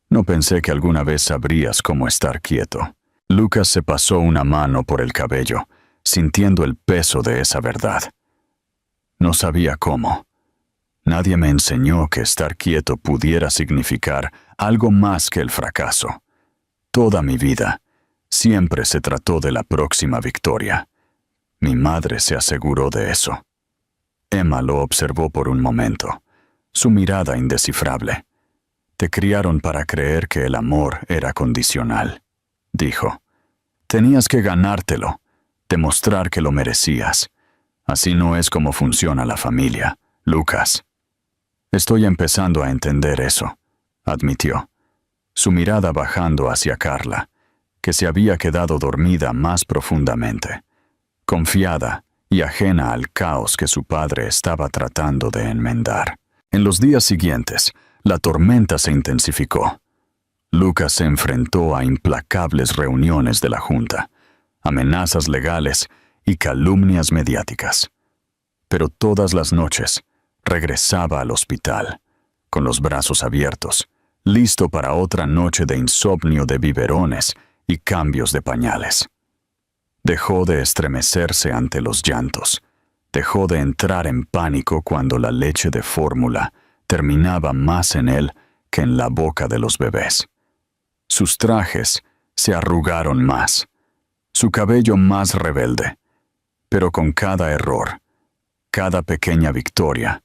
«No pensé que alguna vez sabrías cómo estar quieto». Lucas se pasó una mano por el cabello, sintiendo el peso de esa verdad. No sabía cómo. Nadie me enseñó que estar quieto pudiera significar algo más que el fracaso. Toda mi vida, siempre se trató de la próxima victoria. Mi madre se aseguró de eso. Emma lo observó por un momento, su mirada indescifrable. «Te criaron para creer que el amor era condicional», dijo. «Tenías que ganártelo, demostrar que lo merecías. Así no es como funciona la familia, Lucas». «Estoy empezando a entender eso», admitió, su mirada bajando hacia Carla, que se había quedado dormida más profundamente, confiada y ajena al caos que su padre estaba tratando de enmendar. En los días siguientes, la tormenta se intensificó. Lucas se enfrentó a implacables reuniones de la Junta, amenazas legales y calumnias mediáticas. Pero todas las noches regresaba al hospital, con los brazos abiertos, listo para otra noche de insomnio de biberones y cambios de pañales. Dejó de estremecerse ante los llantos. Dejó de entrar en pánico cuando la leche de fórmula terminaba más en él que en la boca de los bebés. Sus trajes se arrugaron más, su cabello más rebelde, pero con cada error, cada pequeña victoria,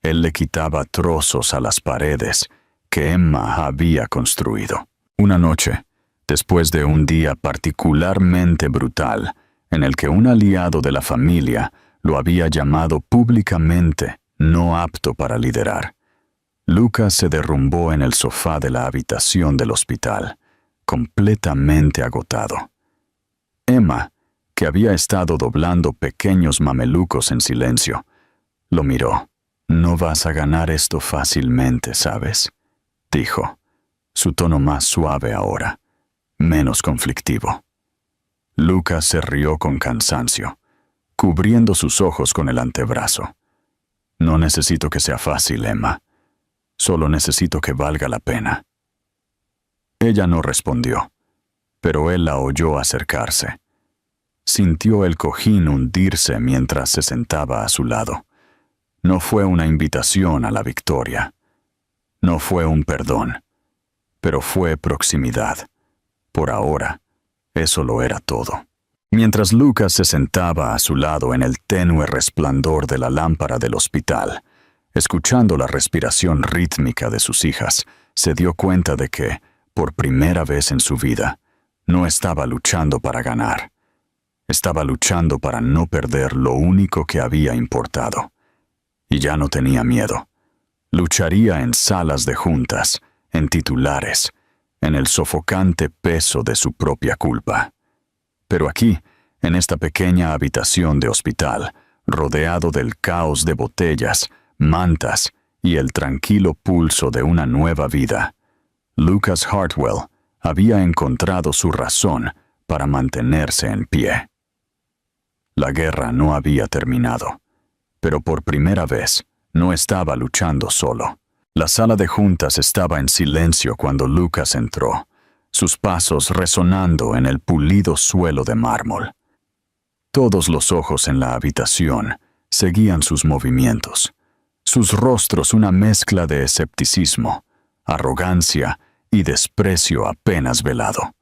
él le quitaba trozos a las paredes que Emma había construido. Una noche, después de un día particularmente brutal, en el que un aliado de la familia lo había llamado públicamente no apto para liderar, Lucas se derrumbó en el sofá de la habitación del hospital, completamente agotado. Emma, que había estado doblando pequeños mamelucos en silencio, lo miró. «No vas a ganar esto fácilmente, ¿sabes?», dijo, su tono más suave ahora, menos conflictivo. Lucas se rió con cansancio, cubriendo sus ojos con el antebrazo. «No necesito que sea fácil, Emma. Solo necesito que valga la pena». Ella no respondió, pero él la oyó acercarse. Sintió el cojín hundirse mientras se sentaba a su lado. No fue una invitación a la victoria. No fue un perdón, pero fue proximidad. Por ahora, eso lo era todo. Mientras Lucas se sentaba a su lado en el tenue resplandor de la lámpara del hospital, escuchando la respiración rítmica de sus hijas, se dio cuenta de que, por primera vez en su vida, no estaba luchando para ganar. Estaba luchando para no perder lo único que había importado. Y ya no tenía miedo. Lucharía en salas de juntas, en titulares, en el sofocante peso de su propia culpa. Pero aquí, en esta pequeña habitación de hospital, rodeado del caos de botellas, mantas y el tranquilo pulso de una nueva vida, Lucas Hartwell había encontrado su razón para mantenerse en pie. La guerra no había terminado, pero por primera vez no estaba luchando solo. La sala de juntas estaba en silencio cuando Lucas entró, sus pasos resonando en el pulido suelo de mármol. Todos los ojos en la habitación seguían sus movimientos, sus rostros una mezcla de escepticismo, arrogancia y desprecio apenas velado.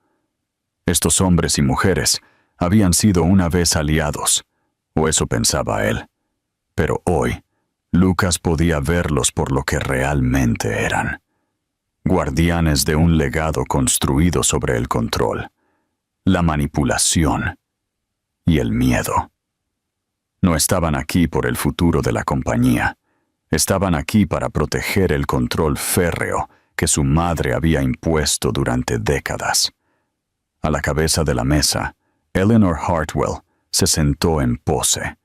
Estos hombres y mujeres habían sido una vez aliados, o eso pensaba él, pero hoy Lucas podía verlos por lo que realmente eran. Guardianes de un legado construido sobre el control, la manipulación y el miedo. No estaban aquí por el futuro de la compañía. Estaban aquí para proteger el control férreo que su madre había impuesto durante décadas. A la cabeza de la mesa, Eleanor Hartwell se sentó en pose,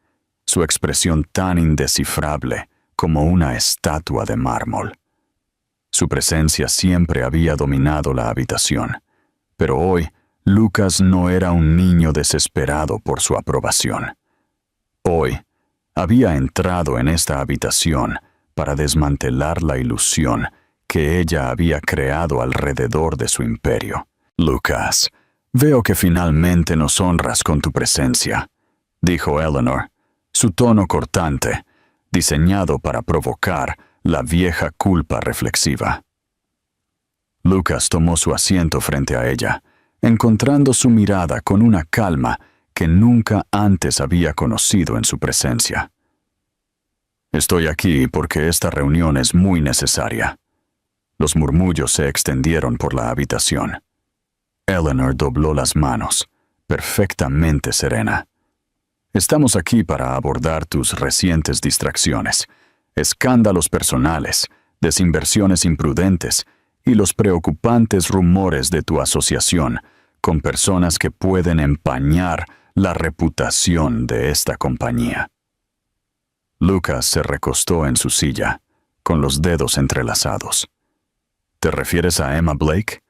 su expresión tan indescifrable como una estatua de mármol. Su presencia siempre había dominado la habitación, pero hoy Lucas no era un niño desesperado por su aprobación. Hoy había entrado en esta habitación para desmantelar la ilusión que ella había creado alrededor de su imperio. «Lucas, veo que finalmente nos honras con tu presencia», dijo Eleanor, su tono cortante, diseñado para provocar la vieja culpa reflexiva. Lucas tomó su asiento frente a ella, encontrando su mirada con una calma que nunca antes había conocido en su presencia. «Estoy aquí porque esta reunión es muy necesaria». Los murmullos se extendieron por la habitación. Eleanor dobló las manos, perfectamente serena. «Estamos aquí para abordar tus recientes distracciones, escándalos personales, desinversiones imprudentes y los preocupantes rumores de tu asociación con personas que pueden empañar la reputación de esta compañía». Lucas se recostó en su silla, con los dedos entrelazados. «¿Te refieres a Emma Blake,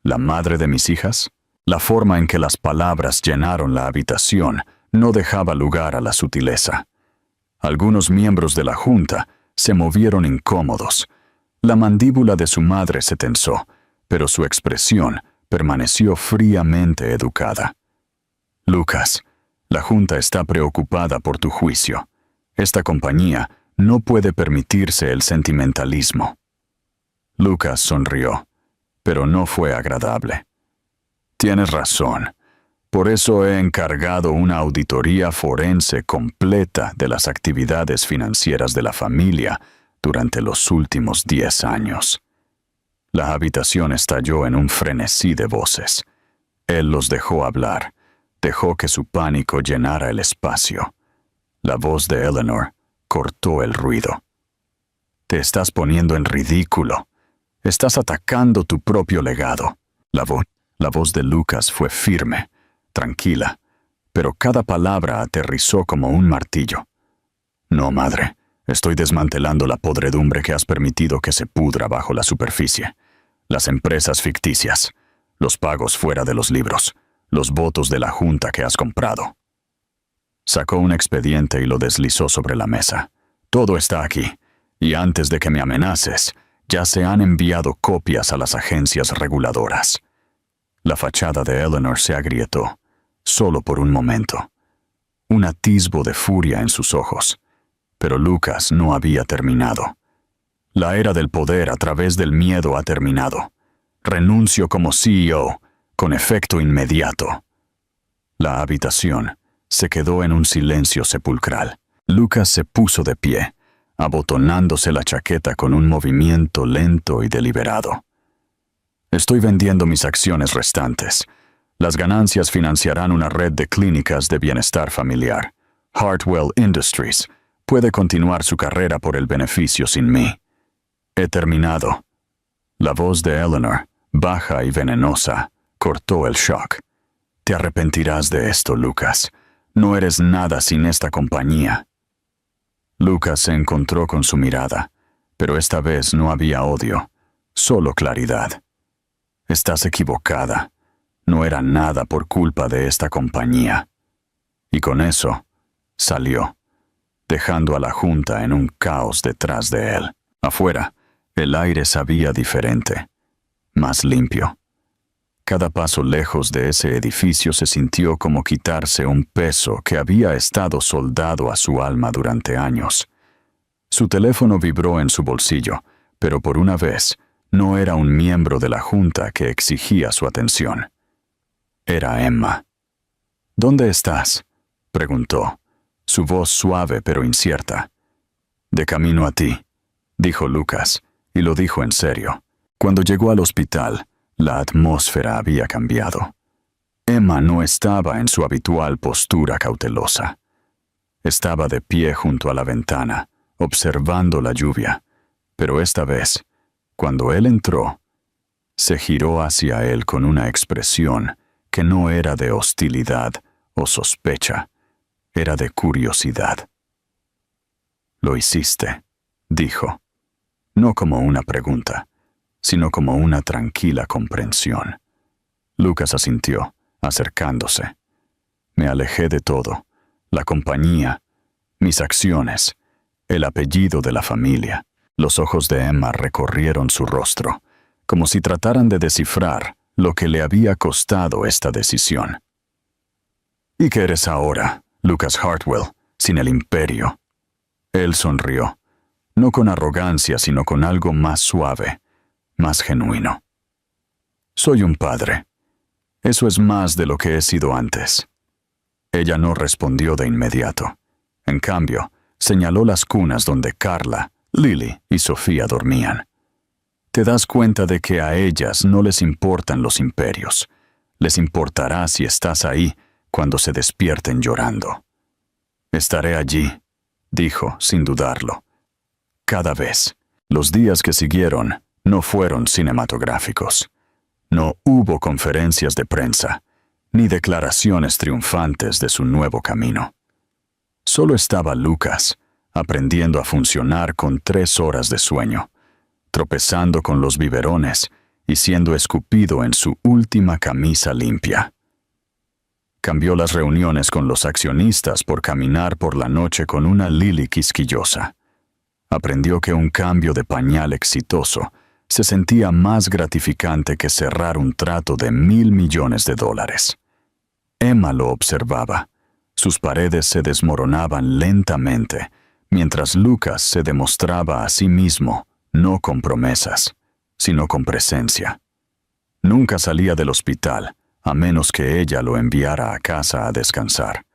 la madre de mis hijas?» La forma en que las palabras llenaron la habitación no dejaba lugar a la sutileza. Algunos miembros de la junta se movieron incómodos. La mandíbula de su madre se tensó, pero su expresión permaneció fríamente educada. Lucas, la Junta está preocupada por tu juicio. Esta compañía no puede permitirse el sentimentalismo. Lucas sonrió, pero no fue agradable. Tienes razón. Por eso he encargado una auditoría forense completa de las actividades financieras de la familia durante los últimos 10 años. La habitación estalló en un frenesí de voces. Él los dejó hablar, dejó que su pánico llenara el espacio. La voz de Eleanor cortó el ruido. Te estás poniendo en ridículo. Estás atacando tu propio legado. La voz de Lucas fue firme, tranquila, pero cada palabra aterrizó como un martillo. No, madre, estoy desmantelando la podredumbre que has permitido que se pudra bajo la superficie. Las empresas ficticias, los pagos fuera de los libros, los votos de la Junta que has comprado. Sacó un expediente y lo deslizó sobre la mesa. Todo está aquí, y antes de que me amenaces, ya se han enviado copias a las agencias reguladoras. La fachada de Eleanor se agrietó, solo por un momento. Un atisbo de furia en sus ojos. Pero Lucas no había terminado. La era del poder a través del miedo ha terminado. Renuncio como CEO, con efecto inmediato. La habitación se quedó en un silencio sepulcral. Lucas se puso de pie, abotonándose la chaqueta con un movimiento lento y deliberado. Estoy vendiendo mis acciones restantes. Las ganancias financiarán una red de clínicas de bienestar familiar. Hartwell Industries puede continuar su carrera por el beneficio sin mí. He terminado. La voz de Eleanor, baja y venenosa, cortó el shock. Te arrepentirás de esto, Lucas. No eres nada sin esta compañía. Lucas se encontró con su mirada, pero esta vez no había odio, solo claridad. Estás equivocada. No era nada por culpa de esta compañía. Y con eso, salió, dejando a la Junta en un caos detrás de él. Afuera, el aire sabía diferente, más limpio. Cada paso lejos de ese edificio se sintió como quitarse un peso que había estado soldado a su alma durante años. Su teléfono vibró en su bolsillo, pero por una vez no era un miembro de la Junta que exigía su atención. Era Emma. ¿Dónde estás?, preguntó, su voz suave pero incierta. De camino a ti, dijo Lucas, y lo dijo en serio. Cuando llegó al hospital, la atmósfera había cambiado. Emma no estaba en su habitual postura cautelosa. Estaba de pie junto a la ventana, observando la lluvia, pero esta vez, cuando él entró, se giró hacia él con una expresión que no era de hostilidad o sospecha, era de curiosidad. «Lo hiciste», dijo, no como una pregunta, sino como una tranquila comprensión. Lucas asintió, acercándose. Me alejé de todo, la compañía, mis acciones, el apellido de la familia. Los ojos de Emma recorrieron su rostro, como si trataran de descifrar lo que le había costado esta decisión. ¿Y qué eres ahora, Lucas Hartwell, sin el imperio? Él sonrió, no con arrogancia, sino con algo más suave, más genuino. Soy un padre. Eso es más de lo que he sido antes. Ella no respondió de inmediato. En cambio, señaló las cunas donde Carla, Lily y Sofía dormían. Te das cuenta de que a ellas no les importan los imperios. Les importará si estás ahí cuando se despierten llorando. Estaré allí, dijo sin dudarlo. Cada vez. Los días que siguieron no fueron cinematográficos. No hubo conferencias de prensa, ni declaraciones triunfantes de su nuevo camino. Solo estaba Lucas, aprendiendo a funcionar con 3 horas de sueño, tropezando con los biberones y siendo escupido en su última camisa limpia. Cambió las reuniones con los accionistas por caminar por la noche con una Lily quisquillosa. Aprendió que un cambio de pañal exitoso se sentía más gratificante que cerrar un trato de $1,000 millones. Emma lo observaba. Sus paredes se desmoronaban lentamente, mientras Lucas se demostraba a sí mismo, no con promesas, sino con presencia. Nunca salía del hospital, a menos que ella lo enviara a casa a descansar,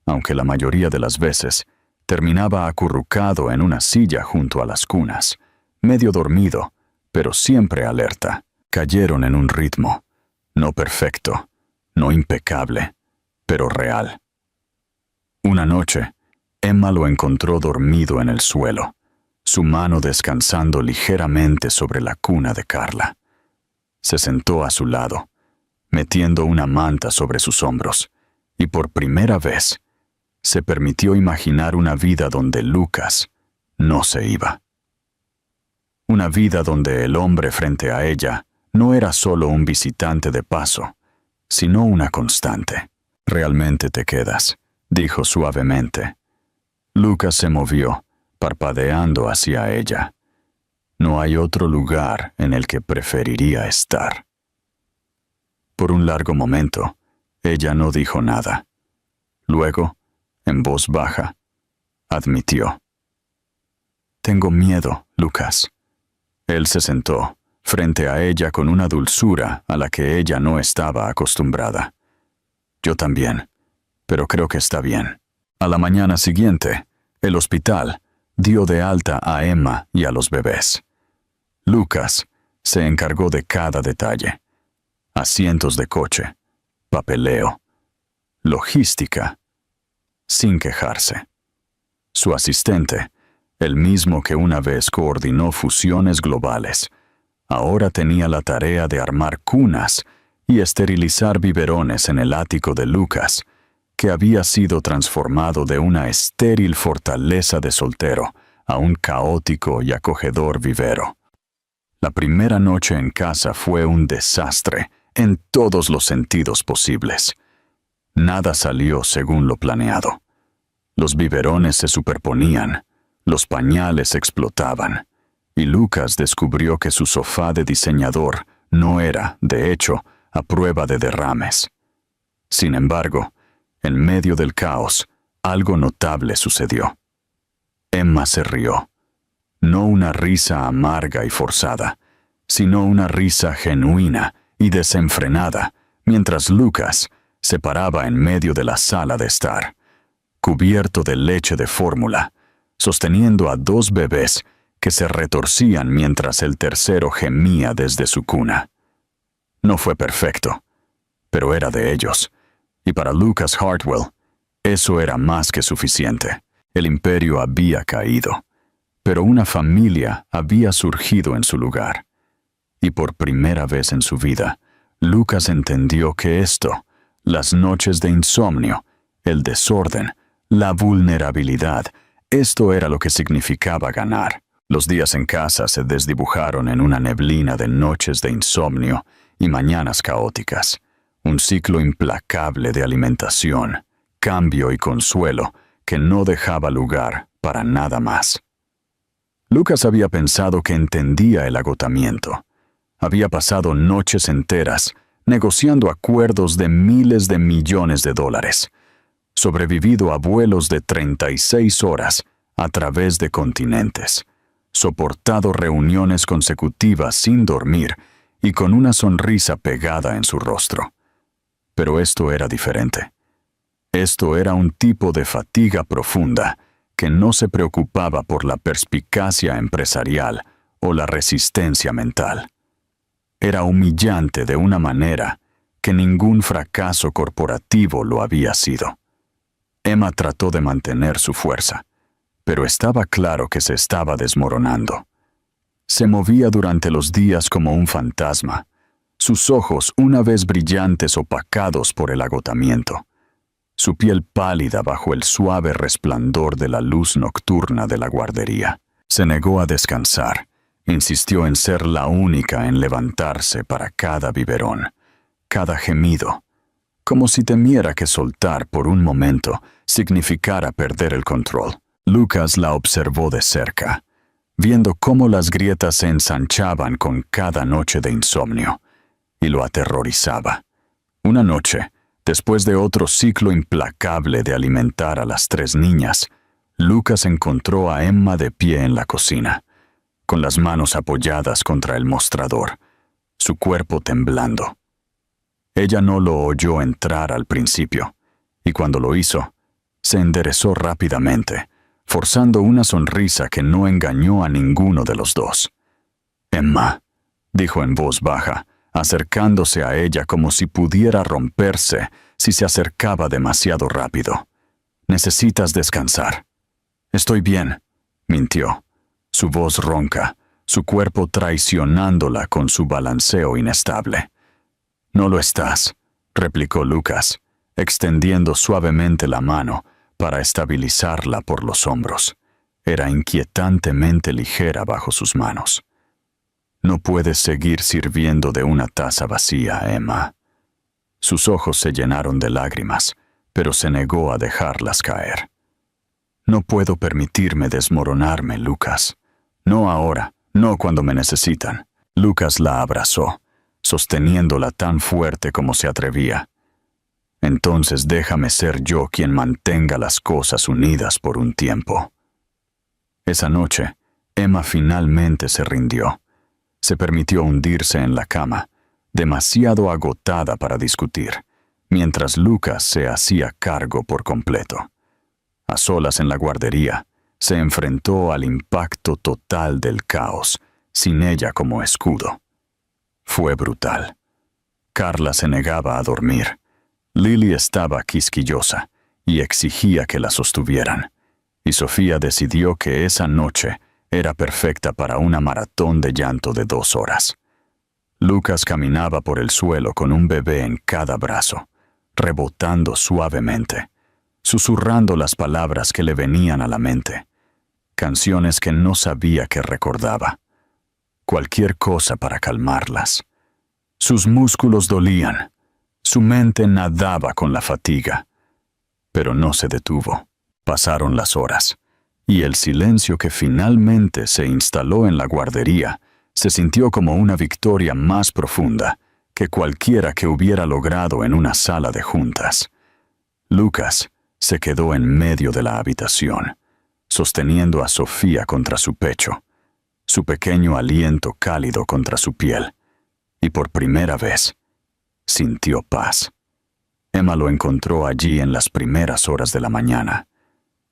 aunque la mayoría de las veces terminaba acurrucado en una silla junto a las cunas, medio dormido, pero siempre alerta. Cayeron en un ritmo, no perfecto, no impecable, pero real. Una noche, Emma lo encontró dormido en el suelo, su mano descansando ligeramente sobre la cuna de Carla. Se sentó a su lado, metiendo una manta sobre sus hombros, y por primera vez se permitió imaginar una vida donde Lucas no se iba. Una vida donde el hombre frente a ella no era solo un visitante de paso, sino una constante. «Realmente te quedas», dijo suavemente. Lucas se movió, parpadeando hacia ella. «No hay otro lugar en el que preferiría estar». Por un largo momento, ella no dijo nada. Luego, en voz baja, admitió: «Tengo miedo, Lucas». Él se sentó frente a ella con una dulzura a la que ella no estaba acostumbrada. «Yo también, pero creo que está bien». A la mañana siguiente, el hospital dio de alta a Emma y a los bebés. Lucas se encargó de cada detalle: asientos de coche, papeleo, logística, sin quejarse. Su asistente, el mismo que una vez coordinó fusiones globales, ahora tenía la tarea de armar cunas y esterilizar biberones en el ático de Lucas, que había sido transformado de una estéril fortaleza de soltero a un caótico y acogedor vivero. La primera noche en casa fue un desastre en todos los sentidos posibles. Nada salió según lo planeado. Los biberones se superponían, los pañales explotaban, y Lucas descubrió que su sofá de diseñador no era, de hecho, a prueba de derrames. Sin embargo, en medio del caos, algo notable sucedió. Emma se rió. No una risa amarga y forzada, sino una risa genuina y desenfrenada, mientras Lucas se paraba en medio de la sala de estar, cubierto de leche de fórmula, sosteniendo a 2 bebés que se retorcían mientras el tercero gemía desde su cuna. No fue perfecto, pero era de ellos, y para Lucas Hartwell, eso era más que suficiente. El imperio había caído, pero una familia había surgido en su lugar. Y por primera vez en su vida, Lucas entendió que esto, las noches de insomnio, el desorden, la vulnerabilidad, esto era lo que significaba ganar. Los días en casa se desdibujaron en una neblina de noches de insomnio y mañanas caóticas, un ciclo implacable de alimentación, cambio y consuelo que no dejaba lugar para nada más. Lucas había pensado que entendía el agotamiento. Había pasado noches enteras negociando acuerdos de miles de millones de dólares, sobrevivido a vuelos de 36 horas a través de continentes, soportado reuniones consecutivas sin dormir y con una sonrisa pegada en su rostro. Pero esto era diferente. Esto era un tipo de fatiga profunda que no se preocupaba por la perspicacia empresarial o la resistencia mental. Era humillante de una manera que ningún fracaso corporativo lo había sido. Emma trató de mantener su fuerza, pero estaba claro que se estaba desmoronando. Se movía durante los días como un fantasma, sus ojos una vez brillantes opacados por el agotamiento, su piel pálida bajo el suave resplandor de la luz nocturna de la guardería. Se negó a descansar, insistió en ser la única en levantarse para cada biberón, cada gemido, como si temiera que soltar por un momento significara perder el control. Lucas la observó de cerca. viendo cómo las grietas se ensanchaban con cada noche de insomnio, y lo aterrorizaba. Una noche, después de otro ciclo implacable de alimentar a las 3 niñas, Lucas encontró a Emma de pie en la cocina, con las manos apoyadas contra el mostrador, su cuerpo temblando. Ella no lo oyó entrar al principio, y cuando lo hizo, se enderezó rápidamente, forzando una sonrisa que no engañó a ninguno de los dos. «Emma», dijo en voz baja, acercándose a ella como si pudiera romperse si se acercaba demasiado rápido. «Necesitas descansar». «Estoy bien», mintió, su voz ronca, su cuerpo traicionándola con su balanceo inestable. «No lo estás», replicó Lucas, extendiendo suavemente la mano para estabilizarla por los hombros. Era inquietantemente ligera bajo sus manos. «No puedes seguir sirviendo de una taza vacía, Emma». Sus ojos se llenaron de lágrimas, pero se negó a dejarlas caer. «No puedo permitirme desmoronarme, Lucas. No ahora, no cuando me necesitan». Lucas la abrazó, sosteniéndola tan fuerte como se atrevía. «Entonces déjame ser yo quien mantenga las cosas unidas por un tiempo». Esa noche, Emma finalmente se rindió. Se permitió hundirse en la cama, demasiado agotada para discutir, mientras Lucas se hacía cargo por completo. A solas en la guardería, se enfrentó al impacto total del caos, sin ella como escudo. Fue brutal. Carla se negaba a dormir. Lily estaba quisquillosa y exigía que la sostuvieran, y Sofía decidió que esa noche era perfecta para una maratón de llanto de 2 horas. Lucas caminaba por el suelo con un bebé en cada brazo, rebotando suavemente, susurrando las palabras que le venían a la mente, canciones que no sabía que recordaba. Cualquier cosa para calmarlas. Sus músculos dolían, su mente nadaba con la fatiga, pero no se detuvo. Pasaron las horas, y el silencio que finalmente se instaló en la guardería se sintió como una victoria más profunda que cualquiera que hubiera logrado en una sala de juntas. Lucas se quedó en medio de la habitación, sosteniendo a Sofía contra su pecho, su pequeño aliento cálido contra su piel, y por primera vez sintió paz. Emma lo encontró allí en las primeras horas de la mañana.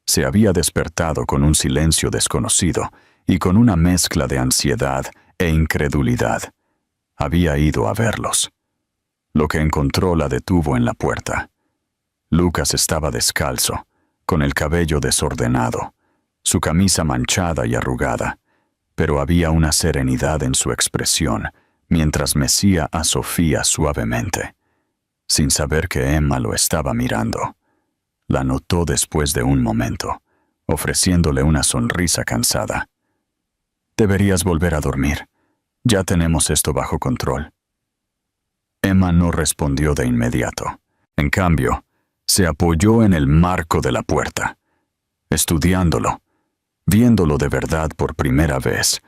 Se había despertado con un silencio desconocido y con una mezcla de ansiedad e incredulidad. Había ido a verlos. Lo que encontró la detuvo en la puerta. Lucas estaba descalzo, con el cabello desordenado, su camisa manchada y arrugada, pero había una serenidad en su expresión mientras mecía a Sofía suavemente. Sin saber que Emma lo estaba mirando, la notó después de un momento, ofreciéndole una sonrisa cansada. «Deberías volver a dormir. Ya tenemos esto bajo control». Emma no respondió de inmediato. En cambio, se apoyó en el marco de la puerta, estudiándolo, viéndolo de verdad por primera vez,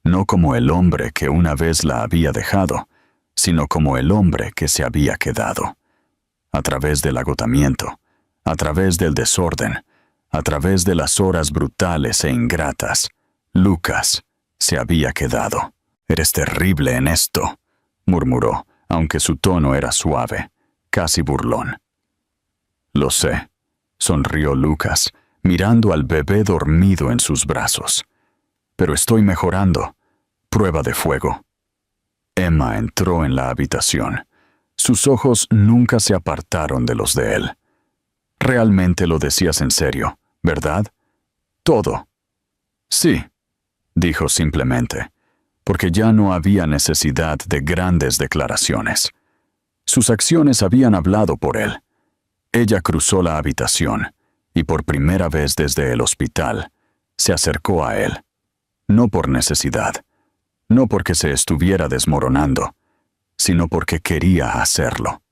no como el hombre que una vez la había dejado, sino como el hombre que se había quedado. A través del agotamiento, a través del desorden, a través de las horas brutales e ingratas, Lucas se había quedado. «Eres terrible en esto», murmuró, aunque su tono era suave, casi burlón. «Lo sé», sonrió Lucas, mirando al bebé dormido en sus brazos. «Pero estoy mejorando. Prueba de fuego». Emma entró en la habitación. Sus ojos nunca se apartaron de los de él. «Realmente lo decías en serio, ¿verdad? Todo». «Sí», dijo simplemente, porque ya no había necesidad de grandes declaraciones. Sus acciones habían hablado por él. Ella cruzó la habitación y por primera vez desde el hospital se acercó a él. No por necesidad, no porque se estuviera desmoronando, sino porque quería hacerlo.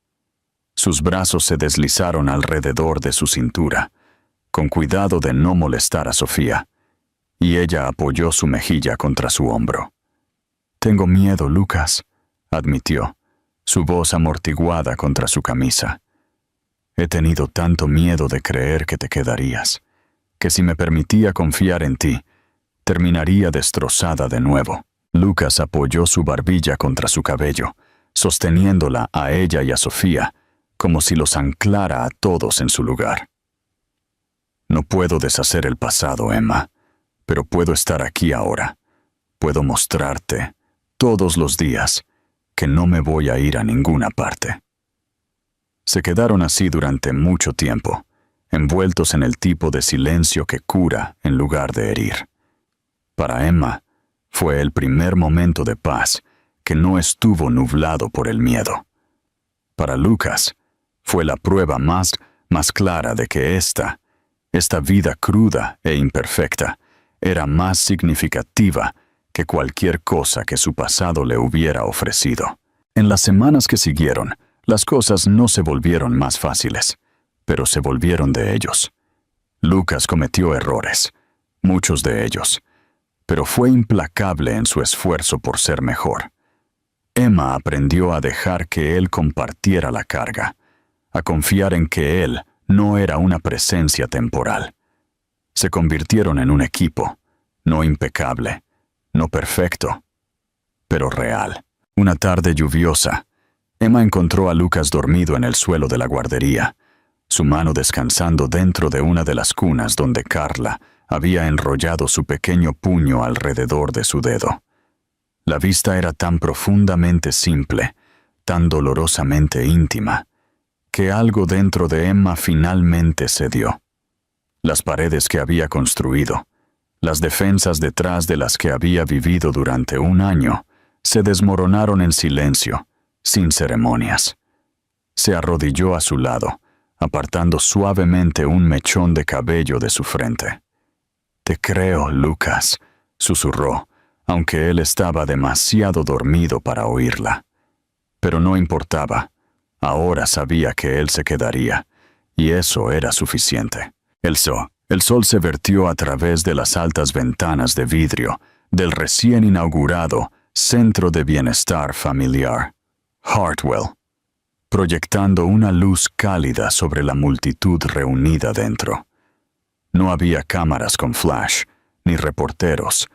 Sus brazos se deslizaron alrededor de su cintura, con cuidado de no molestar a Sofía, y ella apoyó su mejilla contra su hombro. «Tengo miedo, Lucas», admitió, su voz amortiguada contra su camisa. «He tenido tanto miedo de creer que te quedarías, que si me permitía confiar en ti, terminaría destrozada de nuevo». Lucas apoyó su barbilla contra su cabello, sosteniéndola a ella y a Sofía, como si los anclara a todos en su lugar. «No puedo deshacer el pasado, Emma, pero puedo estar aquí ahora. Puedo mostrarte, todos los días, que no me voy a ir a ninguna parte». Se quedaron así durante mucho tiempo, envueltos en el tipo de silencio que cura en lugar de herir. Para Emma, fue el primer momento de paz que no estuvo nublado por el miedo. Para Lucas, fue la prueba más clara de que esta vida cruda e imperfecta era más significativa que cualquier cosa que su pasado le hubiera ofrecido. En las semanas que siguieron, las cosas no se volvieron más fáciles, pero se volvieron de ellos. Lucas cometió errores, muchos de ellos, pero fue implacable en su esfuerzo por ser mejor. Emma aprendió a dejar que él compartiera la carga, a confiar en que él no era una presencia temporal. Se convirtieron en un equipo, no impecable, no perfecto, pero real. Una tarde lluviosa, Emma encontró a Lucas dormido en el suelo de la guardería, su mano descansando dentro de una de las cunas donde Carla había enrollado su pequeño puño alrededor de su dedo. La vista era tan profundamente simple, tan dolorosamente íntima, que algo dentro de Emma finalmente cedió. Las paredes que había construido, las defensas detrás de las que había vivido durante un año, se desmoronaron en silencio, sin ceremonias. Se arrodilló a su lado, apartando suavemente un mechón de cabello de su frente. «Te creo, Lucas», susurró, aunque él estaba demasiado dormido para oírla. Pero no importaba. Ahora sabía que él se quedaría, y eso era suficiente. El sol se vertió a través de las altas ventanas de vidrio del recién inaugurado Centro de Bienestar Familiar, Hartwell, proyectando una luz cálida sobre la multitud reunida dentro. No había cámaras con flash, ni reporteros,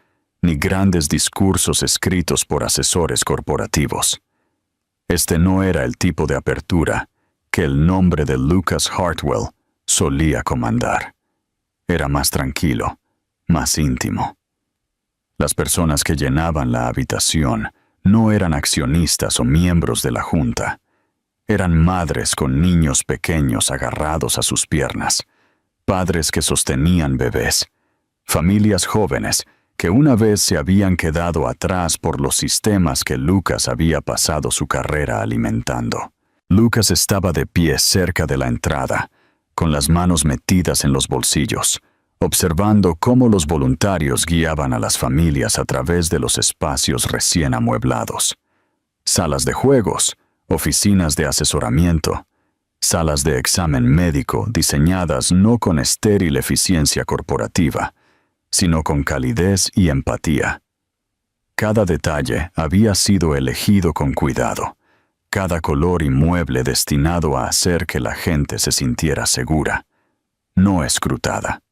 ni grandes discursos escritos por asesores corporativos. Este no era el tipo de apertura que el nombre de Lucas Hartwell solía comandar. Era más tranquilo, más íntimo. Las personas que llenaban la habitación no eran accionistas o miembros de la junta. Eran madres con niños pequeños agarrados a sus piernas, padres que sostenían bebés, familias jóvenes que una vez se habían quedado atrás por los sistemas que Lucas había pasado su carrera alimentando. Lucas estaba de pie cerca de la entrada, con las manos metidas en los bolsillos, observando cómo los voluntarios guiaban a las familias a través de los espacios recién amueblados. Salas de juegos, oficinas de asesoramiento, salas de examen médico diseñadas no con estéril eficiencia corporativa, sino con calidez y empatía. Cada detalle había sido elegido con cuidado, cada color y mueble destinado a hacer que la gente se sintiera segura, no escrutada.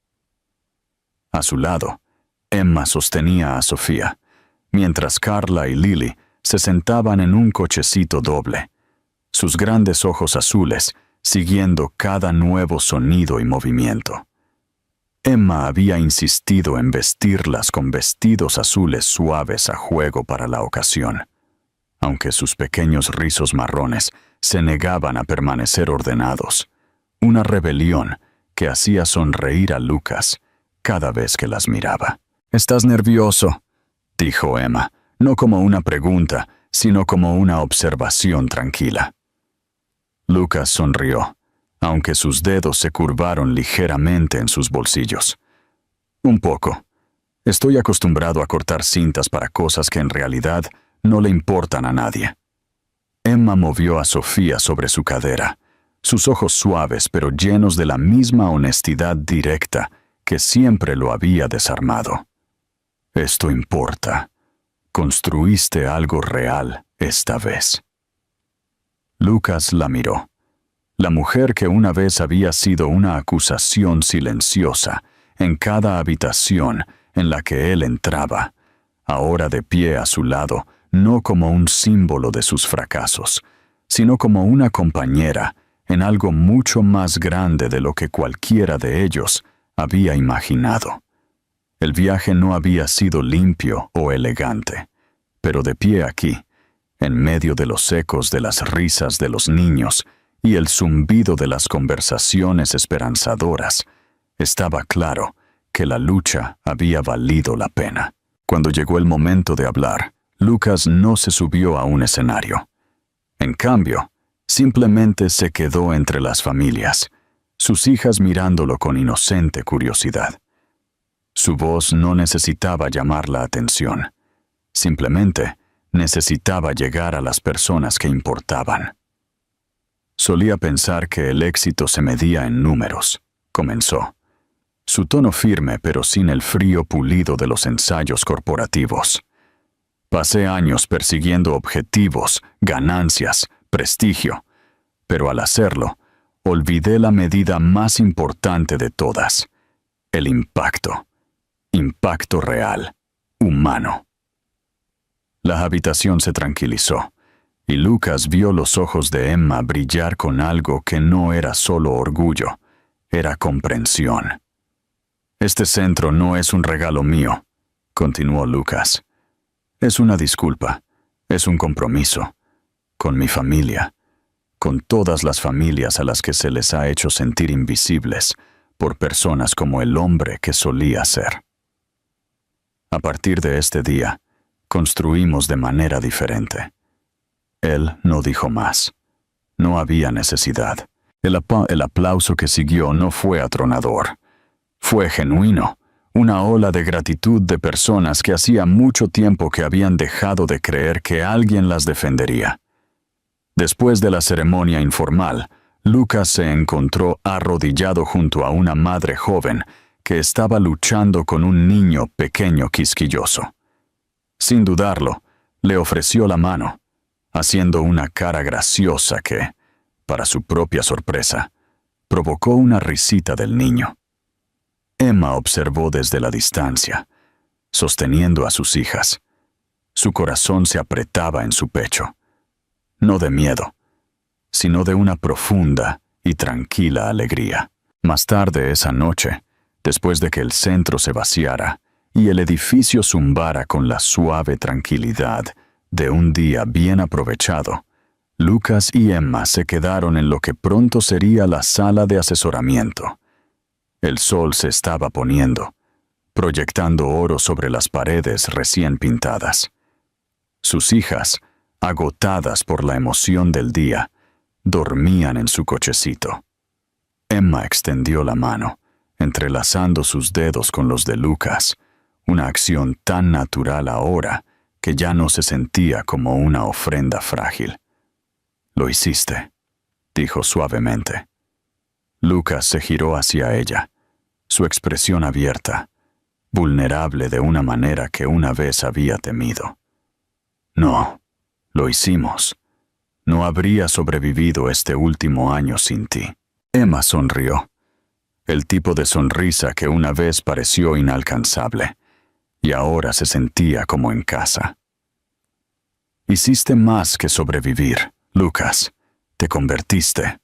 A su lado, Emma sostenía a Sofía, mientras Carla y Lily se sentaban en un cochecito doble, sus grandes ojos azules siguiendo cada nuevo sonido y movimiento. Emma había insistido en vestirlas con vestidos azules suaves a juego para la ocasión, aunque sus pequeños rizos marrones se negaban a permanecer ordenados, una rebelión que hacía sonreír a Lucas cada vez que las miraba. «¿Estás nervioso?», dijo Emma, no como una pregunta, sino como una observación tranquila. Lucas sonrió, aunque sus dedos se curvaron ligeramente en sus bolsillos. «Un poco. Estoy acostumbrado a cortar cintas para cosas que en realidad no le importan a nadie». Emma movió a Sofía sobre su cadera, sus ojos suaves pero llenos de la misma honestidad directa que siempre lo había desarmado. Esto importa. Construiste algo real esta vez. Lucas la miró. La mujer que una vez había sido una acusación silenciosa en cada habitación en la que él entraba, ahora de pie a su lado, no como un símbolo de sus fracasos, sino como una compañera en algo mucho más grande de lo que cualquiera de ellos había imaginado. El viaje no había sido limpio o elegante, pero de pie aquí, en medio de los ecos de las risas de los niños y el zumbido de las conversaciones esperanzadoras, estaba claro que la lucha había valido la pena. Cuando llegó el momento de hablar, Lucas no se subió a un escenario. En cambio, simplemente se quedó entre las familias, sus hijas mirándolo con inocente curiosidad. Su voz no necesitaba llamar la atención. Simplemente necesitaba llegar a las personas que importaban. Solía pensar que el éxito se medía en números, comenzó. Su tono firme pero sin el frío pulido de los ensayos corporativos. Pasé años persiguiendo objetivos, ganancias, prestigio, pero al hacerlo, olvidé la medida más importante de todas, el impacto. Impacto real, humano. La habitación se tranquilizó, y Lucas vio los ojos de Emma brillar con algo que no era solo orgullo, era comprensión. Este centro no es un regalo mío, continuó Lucas. Es una disculpa, es un compromiso, con mi familia, con todas las familias a las que se les ha hecho sentir invisibles por personas como el hombre que solía ser. A partir de este día, construimos de manera diferente. Él no dijo más. No había necesidad. El aplauso que siguió no fue atronador. Fue genuino, una ola de gratitud de personas que hacía mucho tiempo que habían dejado de creer que alguien las defendería. Después de la ceremonia informal, Lucas se encontró arrodillado junto a una madre joven que estaba luchando con un niño pequeño quisquilloso. Sin dudarlo, le ofreció la mano, haciendo una cara graciosa que, para su propia sorpresa, provocó una risita del niño. Emma observó desde la distancia, sosteniendo a sus hijas. Su corazón se apretaba en su pecho, no de miedo, sino de una profunda y tranquila alegría. Más tarde esa noche, después de que el centro se vaciara y el edificio zumbara con la suave tranquilidad de un día bien aprovechado, Lucas y Emma se quedaron en lo que pronto sería la sala de asesoramiento. El sol se estaba poniendo, proyectando oro sobre las paredes recién pintadas. Sus hijas, agotadas por la emoción del día, dormían en su cochecito. Emma extendió la mano, entrelazando sus dedos con los de Lucas, una acción tan natural ahora que ya no se sentía como una ofrenda frágil. «Lo hiciste», dijo suavemente. Lucas se giró hacia ella, su expresión abierta, vulnerable de una manera que una vez había temido. «No, lo hicimos. No habría sobrevivido este último año sin ti». Emma sonrió. El tipo de sonrisa que una vez pareció inalcanzable, y ahora se sentía como en casa. Hiciste más que sobrevivir, Lucas. Te convertiste.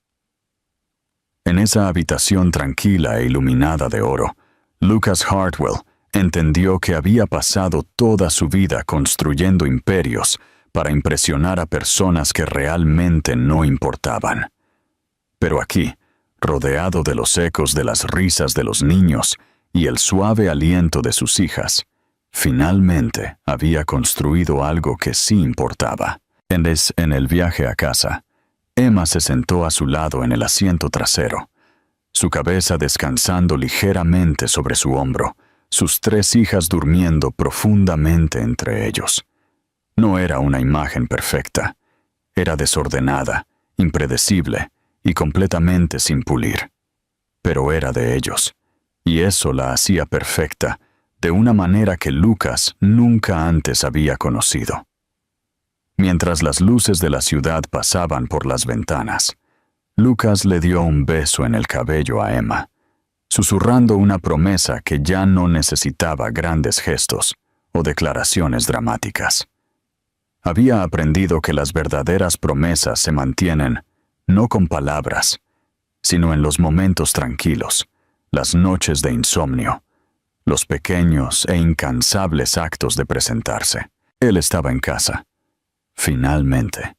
En esa habitación tranquila e iluminada de oro, Lucas Hartwell entendió que había pasado toda su vida construyendo imperios para impresionar a personas que realmente no importaban. Pero aquí, rodeado de los ecos de las risas de los niños y el suave aliento de sus hijas, finalmente había construido algo que sí importaba. En el viaje a casa, Emma se sentó a su lado en el asiento trasero, su cabeza descansando ligeramente sobre su hombro, sus 3 hijas durmiendo profundamente entre ellos. No era una imagen perfecta, era desordenada, impredecible y completamente sin pulir. Pero era de ellos, y eso la hacía perfecta, de una manera que Lucas nunca antes había conocido. Mientras las luces de la ciudad pasaban por las ventanas, Lucas le dio un beso en el cabello a Emma, susurrando una promesa que ya no necesitaba grandes gestos o declaraciones dramáticas. Había aprendido que las verdaderas promesas se mantienen no con palabras, sino en los momentos tranquilos, las noches de insomnio, los pequeños e incansables actos de presentarse. Él estaba en casa. Finalmente.